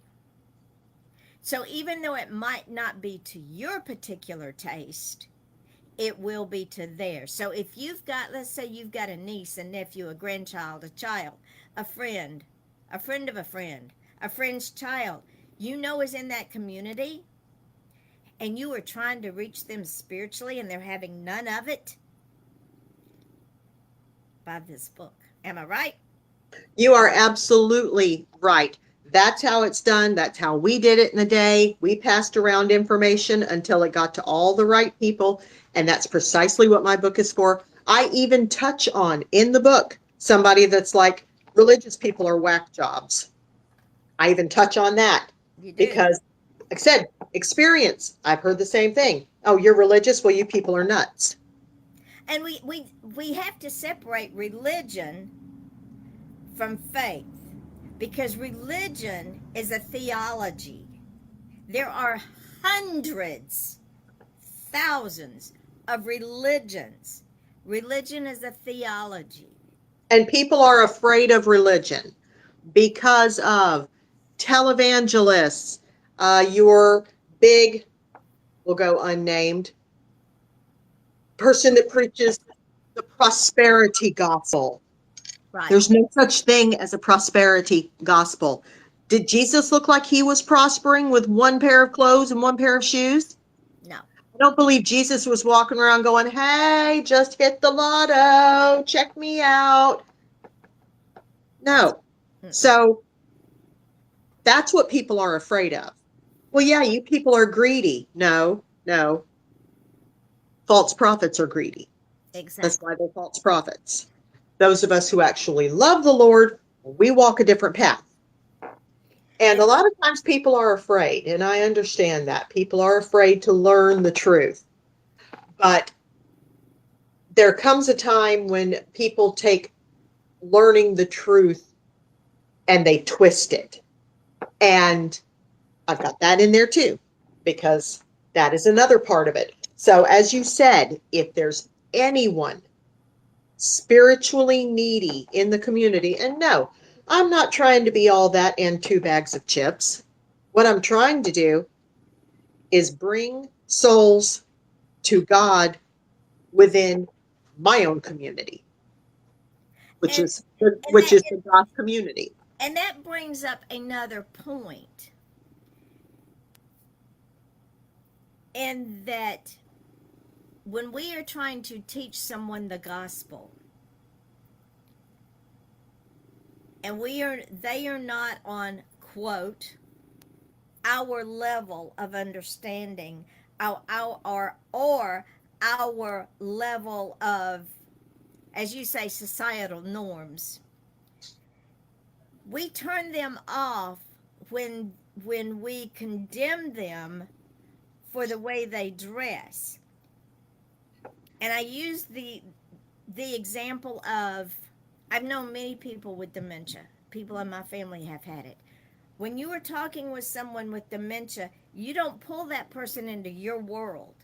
S1: So even though it might not be to your particular taste, it will be to theirs. So if you've got, let's say you've got a niece, a nephew, a grandchild, a child, a friend of a friend's child, you know is in that community, and you are trying to reach them spiritually and they're having none of it, buy this book. Am I right?
S2: You are absolutely right. That's how it's done. That's how we did it in the day. We passed around information until it got to all the right people. And that's precisely what my book is for. I even touch on in the book somebody that's like, religious people are whack jobs. I even touch on that
S1: You do.
S2: because, like I said, experience. I've heard the same thing. Oh, you're religious? Well, you people are nuts.
S1: And we have to separate religion from faith, because religion is a theology. There are hundreds, thousands of religions. Religion is a theology.
S2: And people are afraid of religion because of televangelists, your big, will go unnamed, person that preaches the prosperity gospel.
S1: Right.
S2: There's no such thing as a prosperity gospel. Did Jesus look like he was prospering with one pair of clothes and one pair of shoes?
S1: No.
S2: I don't believe Jesus was walking around going, hey, just hit the lotto, check me out. No.
S1: Mm-mm.
S2: So that's what people are afraid of. Well, yeah, you people are greedy. No, no. False prophets are greedy. That's
S1: Exactly.
S2: why they're false prophets. Those of us who actually love the Lord, we walk a different path. And
S1: And
S2: a lot of times people are afraid, and I understand that. People are afraid to learn the truth. But there comes a time when people take learning the truth and they twist it. And I've got that in there too, because that is another part of it. So, as you said, if there's anyone spiritually needy in the community, and no, I'm not trying to be all that and 2 bags of chips. What I'm trying to do is bring souls to God within my own community, which
S1: And
S2: is
S1: and that
S2: the goth community.
S1: and that brings up another point, in that when we are trying to teach someone the gospel, and they are not on, quote, our level of understanding, or our level of, as you say, societal norms, we turn them off when we condemn them for the way they dress. And I use the example of, I've known many people with dementia. People in my family have had it. When you are talking with someone with dementia, you don't pull that person into your world.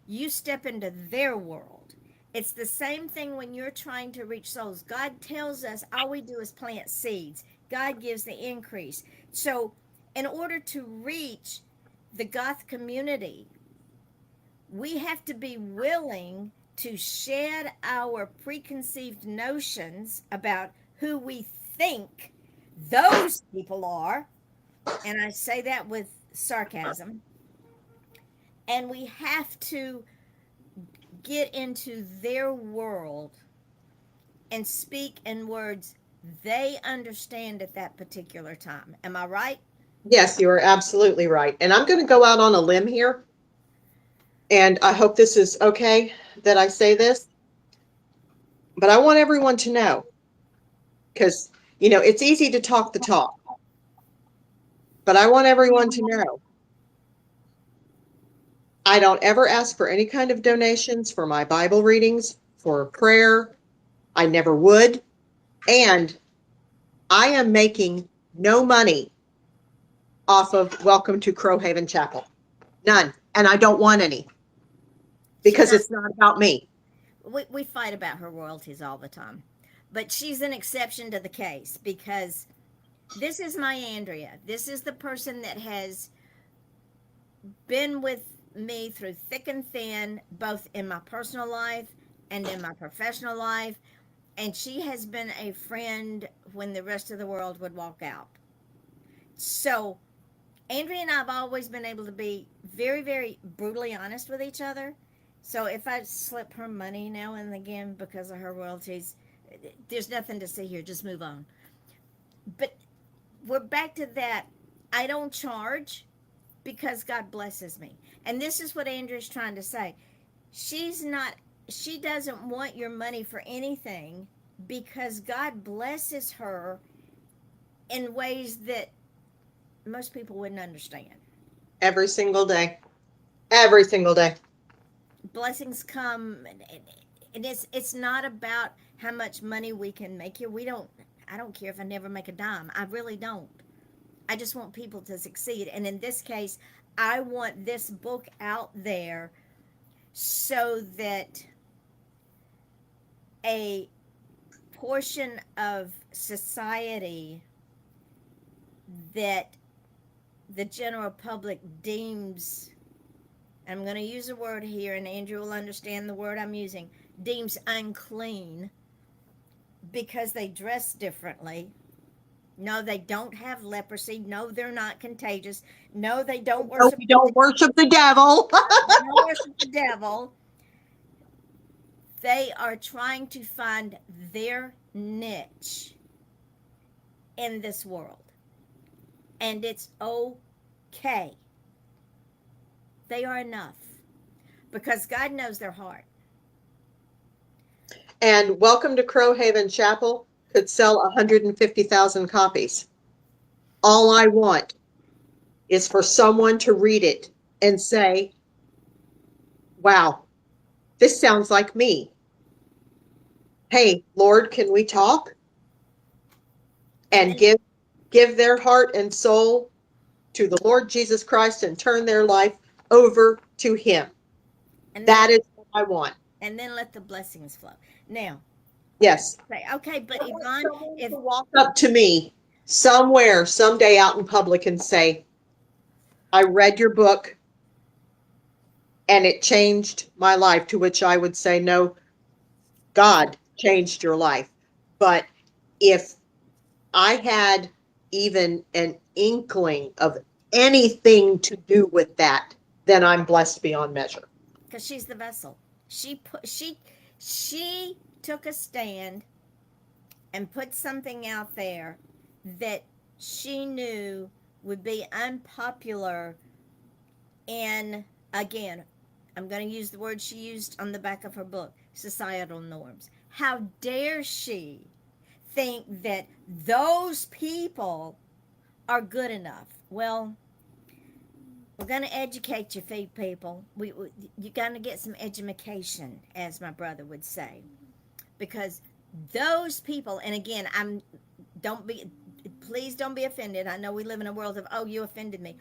S1: You step into their world. It's the same thing when you're trying to reach souls. God tells us all we do is plant seeds. God gives the increase. So, in order to reach the goth community, we have to be willing to shed our preconceived notions about who we think those people are. And I say that with sarcasm. And we have to get into their world and speak in words they understand at that particular time. Am I right?
S2: Yes, you are absolutely right. And I'm going to go out on a limb here, and I hope this is okay that I say this, but I want everyone to know, because, it's easy to talk the talk, but I want everyone to know I don't ever ask for any kind of donations for my Bible readings, for prayer. I never would. And I am making no money off of Welcome to Crowhaven Chapel. None. And I don't want any,
S1: She's
S2: because
S1: not,
S2: it's not about me.
S1: we fight about her royalties all the time. But she's an exception to the case, because this is my Andrea. This is the person that has been with me through thick and thin, both in my personal life and in my professional life. And she has been a friend when the rest of the world would walk out. So, Andrea and I have always been able to be very, very brutally honest with each other. So, if I slip her money now and again because of her royalties, there's nothing to see here. Just move on. But we're back to that. I don't charge because God blesses me. And this is what Andrea's trying to say. She doesn't want your money for anything, because God blesses her in ways that most people wouldn't understand.
S2: Every single day. Every single day.
S1: Blessings come, and it's not about how much money we can make here. I don't care if I never make a dime. I really don't. I just want people to succeed. And in this case, I want this book out there so that a portion of society that the general public deems, I'm going to use a word here and Andrew will understand the word I'm using, deems unclean because they dress differently. No, they don't have leprosy. No, they're not contagious. No, they don't
S2: No,
S1: worship
S2: we don't worship the devil.
S1: they don't worship the devil. They are trying to find their niche in this world. And it's okay. They are enough, because God knows their heart.
S2: And Welcome to Crowhaven Chapel could sell 150,000 copies. All I want is for someone to read it and say, wow, this sounds like me. hey, Lord, can we talk?
S1: And
S2: And
S1: then,
S2: give their heart and soul to the Lord Jesus Christ and turn their life over to him.
S1: and then,
S2: That is what I want.
S1: and then let the blessings flow. Now,
S2: Yes.
S1: say, okay, but
S2: I want
S1: Yvonne,
S2: someone
S1: if
S2: to walk up to me somewhere, someday out in public and say, I read your book and it changed my life, to which I would say, no, God changed your life. But if I had even an inkling of anything to do with that, then I'm blessed beyond measure.
S1: because she's the vessel, she took a stand and put something out there that she knew would be unpopular in, again, I'm going to use the word she used on the back of her book, societal norms. How dare she think that those people are good enough? Well, we're going to educate you, feed people. You're going to get some education, as my brother would say, because those people, and again, don't be, please don't be offended. I know we live in a world of, oh, you offended me.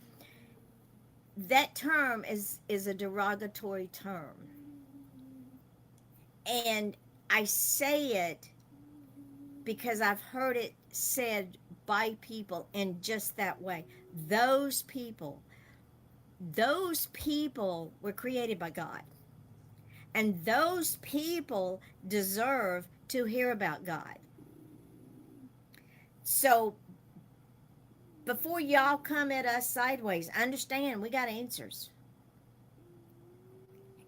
S1: That term is a derogatory term, and I say it because I've heard it said by people in just that way. Those people, those people were created by God, and those people deserve to hear about God. So before y'all come at us sideways, understand we got answers.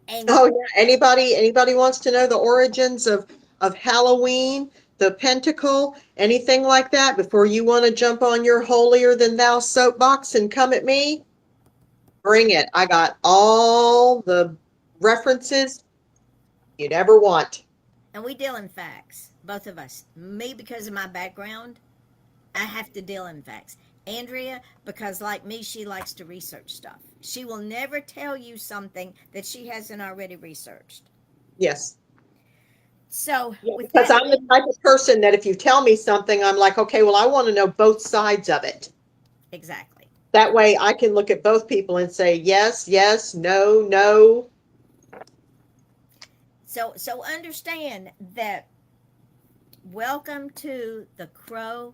S1: And
S2: Oh yeah. Anybody wants to know the origins of Halloween, the pentacle, anything like that before you want to jump on your holier than thou soapbox and come at me? Bring it. I got all the references you'd ever want.
S1: we deal in facts, both of us. Me, because of my background, I have to deal in facts. Andrea, because like me, she likes to research stuff. She will never tell you something that she hasn't already researched.
S2: Yes.
S1: So,
S2: Yeah,
S1: with
S2: because
S1: that
S2: I'm the
S1: being,
S2: type of person that if you tell me something, I'm like, okay, well, I want to know both sides of it.
S1: exactly.
S2: That way I can look at both people and say, yes, yes, no, no.
S1: So understand that welcome to the Crow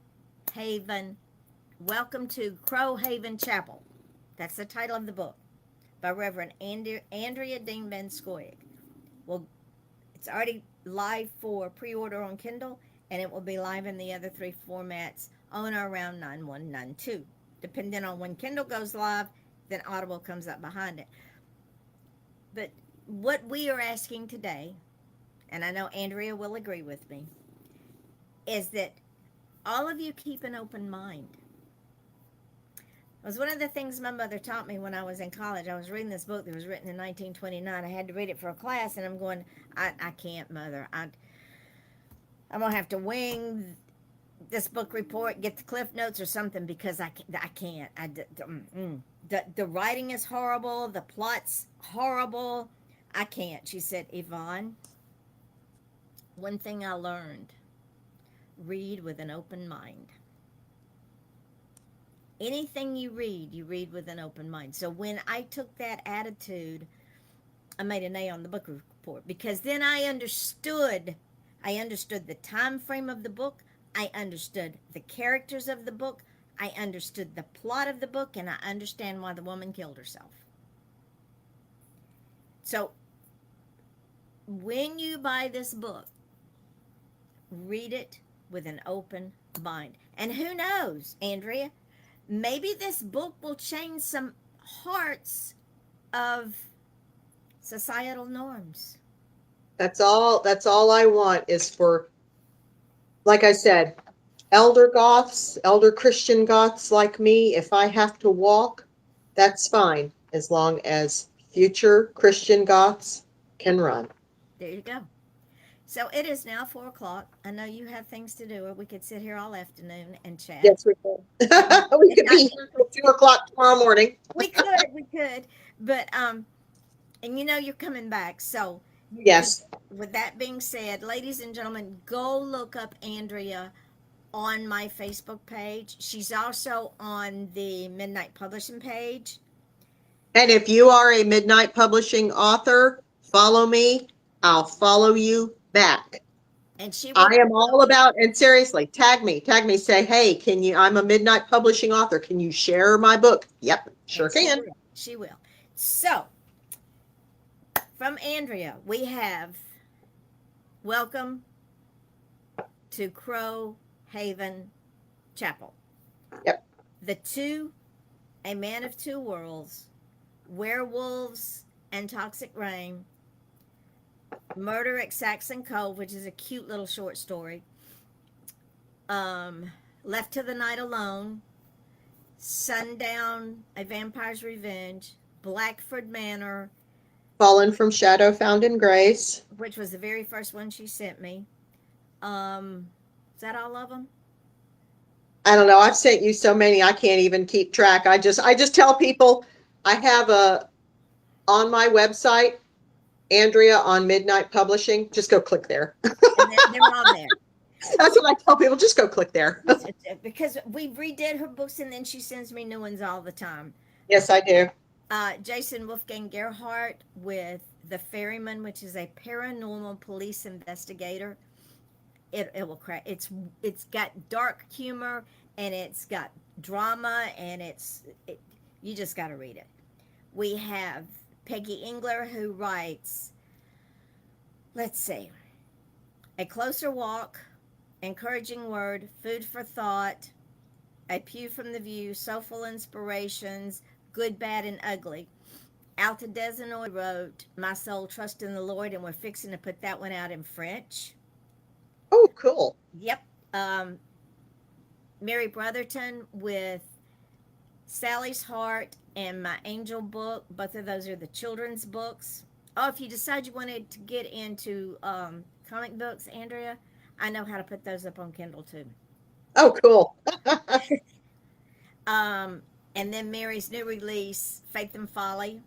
S1: Haven. Welcome to Crow Haven Chapel. That's the title of the book by Reverend Andrea Dean Van Scoyoc. Well, it's already live for pre-order on Kindle, and it will be live in the other three formats on or around 9192. Depending on when Kindle goes live, then Audible comes up behind it. But what we are asking today, and I know Andrea will agree with me, is that all of you keep an open mind. It was one of the things my mother taught me when I was in college. I was reading this book that was written in 1929. I had to read it for a class, and I'm going, I can't, Mother. I'm going to have to wing this book report, get the cliff notes or something, because I can't. The writing is horrible. The plot's horrible. I can't. She said, Yvonne, one thing I learned, read with an open mind. Anything you read with an open mind. So when I took that attitude, I made an A on the book report, because then I understood the time frame of the book, I understood the characters of the book, I understood the plot of the book, and I understand why the woman killed herself. So when you buy this book, read it with an open mind. And who knows, Andrea, maybe this book will change some hearts of societal norms.
S2: That's all I want is for, like I said, elder goths, elder Christian goths like me, if I have to walk, that's fine, as long as future Christian goths can run.
S1: There you go. So it is now 4 o'clock. I know you have things to do, or we could sit here all afternoon and chat.
S2: Yes, we can.
S1: And,
S2: We
S1: and
S2: could
S1: not
S2: be here till 2 o'clock tomorrow morning.
S1: we could, but and you know you're coming back. So
S2: Yes.
S1: With that being said, ladies and gentlemen, go look up Andrea on my Facebook page. She's also on the Midnight Publishing page.
S2: And if you are a Midnight Publishing author, follow me. I'll follow you back.
S1: And she will
S2: I am
S1: promote.
S2: all about, and seriously, tag me, say, hey, can you, I'm a Midnight Publishing author. Can you share my book? Yep, sure
S1: And she
S2: can.
S1: will. She will. So, from Andrea, we have welcome to Crow Haven Chapel.
S2: Yep.
S1: The Two, A Man of Two Worlds, Werewolves and Toxic Rain, Murder at Saxon Cove, which is a cute little short story, Left to the Night Alone, Sundown, A Vampire's Revenge, Blackford Manor,
S2: Fallen from Shadow, Found in Grace.
S1: which was the very first one she sent me. Is that all of them?
S2: I don't know. I've sent you so many I can't even keep track. I just tell people I have a on my website, Andrea on Midnight Publishing. Just go click there.
S1: And they're all there.
S2: That's what I tell people. Just go click there.
S1: Because we redid her books and then she sends me new ones all the time.
S2: Yes, I do.
S1: Jason Wolfgang Gerhardt with The Ferryman, which is a paranormal police investigator. It will crack. It's got dark humor and it's got drama and you just got to read it. We have Peggy Engler who writes, let's see, A Closer Walk, Encouraging Word, Food for Thought, A Pew from the View, Soulful Inspirations, Good, Bad, and Ugly. Alta Desinoy wrote My Soul Trust in the Lord, and we're fixing to put that one out in French.
S2: Oh, cool.
S1: Yep. Mary Brotherton with Sally's Heart and My Angel Book. Both of those are the children's books. Oh, if you decide you wanted to get into comic books, Andrea, I know how to put those up on Kindle too.
S2: Oh, cool.
S1: And then Mary's new release, Faith and Folly.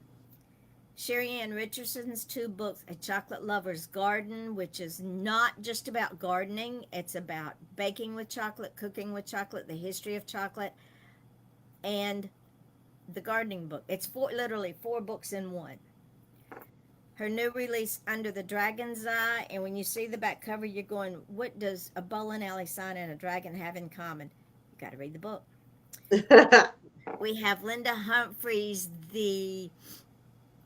S1: Sherry Ann Richardson's two books, A Chocolate Lover's Garden, which is not just about gardening. It's about baking with chocolate, cooking with chocolate, the history of chocolate, and the gardening book. It's literally four books in one. Her new release, Under the Dragon's Eye, and when you see the back cover, you're going, what does a bowling alley sign and a dragon have in common? You got to read the book. We have Linda Humphreys, The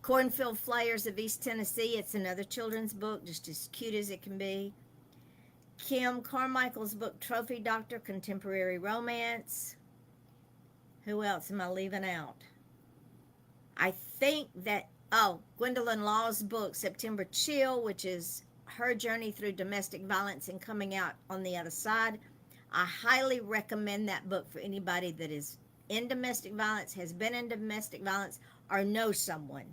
S1: Cornfield Flyers of East Tennessee. It's another children's book, just as cute as it can be. Kim Carmichael's book, Trophy Doctor, Contemporary Romance. Who else am I leaving out? I think that, Gwendolyn Law's book, September Chill, which is her journey through domestic violence and coming out on the other side. I highly recommend that book for anybody that is in domestic violence, has been in domestic violence, or knows someone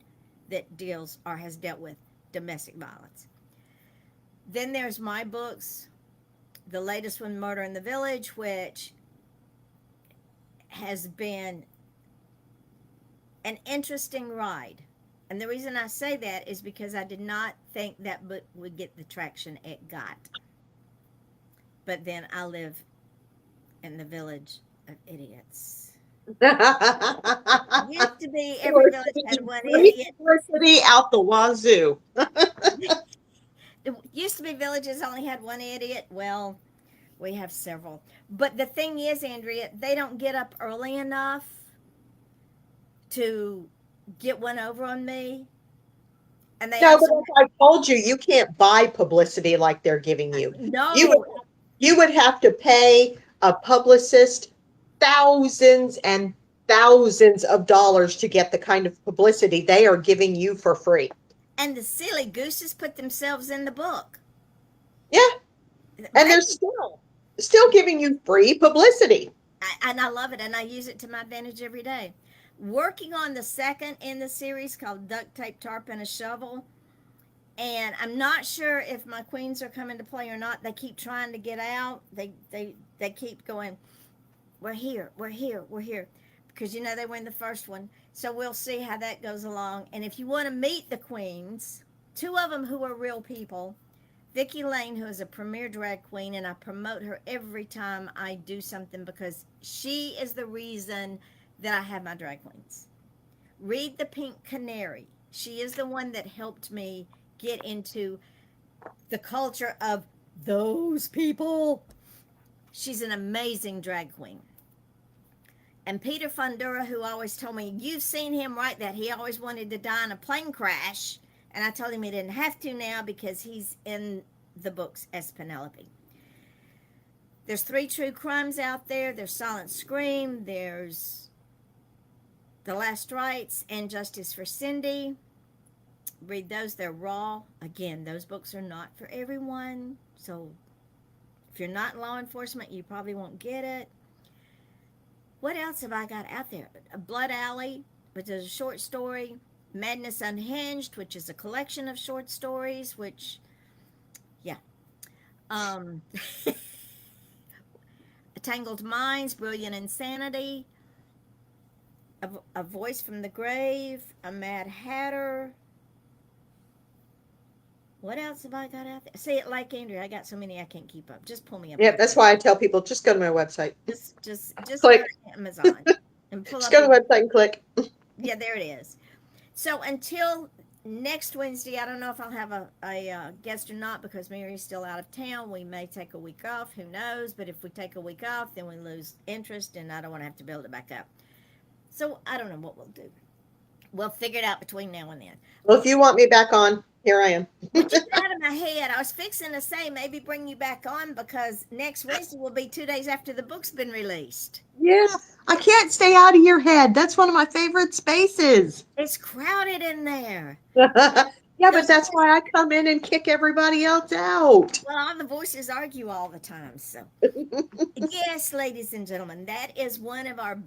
S1: that deals or has dealt with domestic violence. Then there's my books. The latest one, Murder in the Village, which has been an interesting ride. And the reason I say that is because I did not think that book would get the traction it got. But then I live in the village of idiots. Used to be every village had one idiot.
S2: University out the wazoo.
S1: It used to be villages only had one idiot. Well, we have several. But the thing is, Andrea, they don't get up early enough to get one over on me. And they
S2: No,
S1: also
S2: but as I told you, you can't buy publicity like they're giving you.
S1: no.
S2: You would have to pay a publicist thousands and thousands of dollars to get the kind of publicity they are giving you for free.
S1: And the silly gooses put themselves in the book.
S2: Yeah, and they're still giving you free publicity.
S1: And I love it, and I use it to my advantage every day. Working on the second in the series called Duct Tape, Tarp, and a Shovel. And I'm not sure if my queens are coming to play or not. They keep trying to get out. They keep going, we're here, we're here, we're here. Because, they were in the first one. So we'll see how that goes along. And if you want to meet the queens, Two of them who are real people. Vicki Lane, who is a premier drag queen, and I promote her every time I do something because she is the reason that I have my drag queens. Read the Pink Canary. She is the one that helped me get into the culture of those people. She's an amazing drag queen. And Peter Fundura, who always told me, you've seen him write that. He always wanted to die in a plane crash. And I told him he didn't have to now because he's in the books as Penelope. There's 3 true crimes out there. There's Silent Scream. There's The Last Rites and Justice for Cindy. Read those. They're raw. Again, those books are not for everyone. So if you're not in law enforcement, you probably won't get it. What else have I got out there? Blood Alley, which is a short story. Madness Unhinged, which is a collection of short stories, which, yeah. Tangled Minds, Brilliant Insanity, a Voice from the Grave, A Mad Hatter. What else have I got out there? Say it like Andrea. I got so many I can't keep up. Just pull me up.
S2: Yeah, that's why I tell people just go to my website.
S1: Just
S2: click.
S1: go to Amazon and pull
S2: Just
S1: up.
S2: go to the website and click.
S1: Yeah, there it is. So until next Wednesday, I don't know if I'll have a guest or not because Mary's still out of town. We may take a week off. Who knows? But if we take a week off, then we lose interest, and I don't want to have to build it back up. So I don't know what we'll do. We'll figure it out between now and then.
S2: Well, if you want me back on, here I am.
S1: Which is out of my head. I was fixing to say maybe bring you back on because next Wednesday will be 2 days after the book's been released.
S2: Yeah, I can't stay out of your head. That's one of my favorite spaces.
S1: It's crowded in there.
S2: Yeah, but that's why I come in and kick everybody else out.
S1: Well, all the voices argue all the time. So, yes, ladies and gentlemen, that is one of our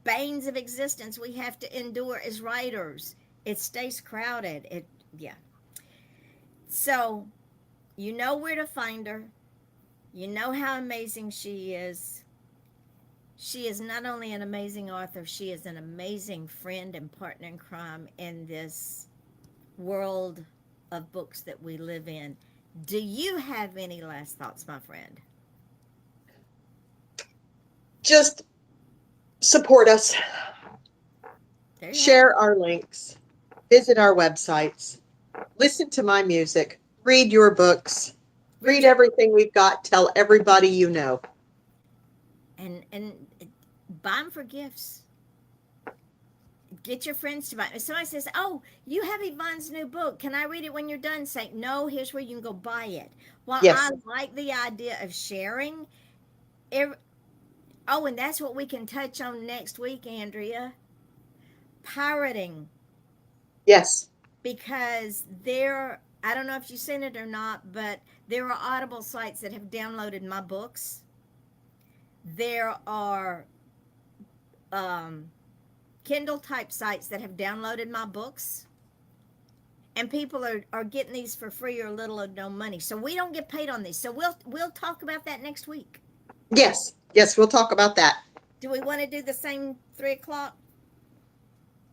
S1: banes of existence we have to endure as writers. It stays crowded. Yeah. So, you know where to find her. You know how amazing she is. She is not only an amazing author, she is an amazing friend and partner in crime in this world of books that we live in. Do you have any last thoughts, my friend?
S2: Just support us. Share our links. Visit our websites. Listen to my music. Read your books. Read everything we've got. Tell everybody you know.
S1: And buy them for gifts. Get your friends to buy. If somebody says, "Oh, you have Yvonne's new book. Can I read it when you're done?" Say, "No, here's where you can go buy it." Well,
S2: yes.
S1: I like the idea of sharing. Oh, and that's what we can touch on next week, Andrea. Pirating.
S2: Yes.
S1: Because I don't know if you've seen it or not, but there are Audible sites that have downloaded my books. There are Kindle type sites that have downloaded my books. And people are getting these for free or little or no money. So we don't get paid on these. So we'll talk about that next week.
S2: Yes. Yes, we'll talk about that.
S1: Do we want to do the same 3:00?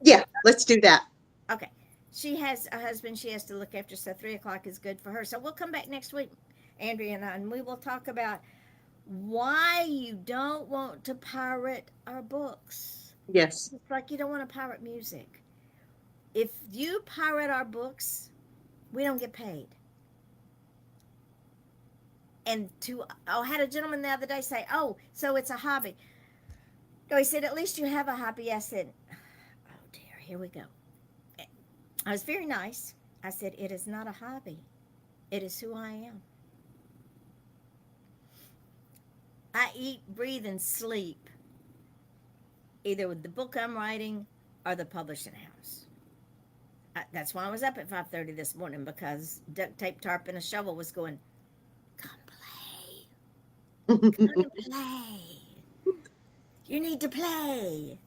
S2: Yeah, let's do that.
S1: Okay. She has a husband she has to look after, so 3:00 is good for her. So we'll come back next week, Andrea and I, and we will talk about why you don't want to pirate our books.
S2: Yes.
S1: It's like you don't want to pirate music. If you pirate our books, we don't get paid. And I had a gentleman the other day say, "Oh, so it's a hobby." No, he said, "At least you have a hobby." I said, "Oh dear, here we go." I was very nice. I said, "It is not a hobby. It is who I am. I eat, breathe, and sleep either with the book I'm writing or the publishing house." That's why I was up at 5:30 this morning, because duct tape, tarp, and a shovel was going, "Come play. Come play. You need to play."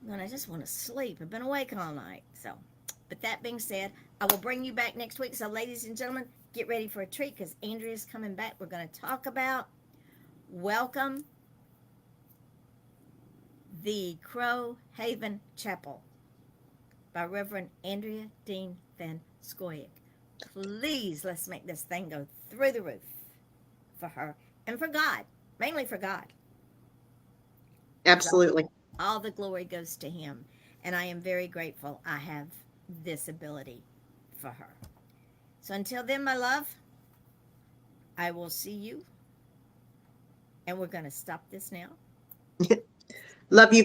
S1: And I just want to sleep. I've been awake all night. So, but that being said, I will bring you back next week. So, ladies and gentlemen, get ready for a treat because Andrea's coming back. We're going to talk about Welcome the Crow Haven Chapel by Reverend Andrea Dean Van Scoyoc. Please, let's make this thing go through the roof for her and for God, mainly for God.
S2: Absolutely.
S1: All the glory goes to Him. And I am very grateful I have this ability for her. So until then, my love, I will see you. And we're going to stop this now.
S2: Love you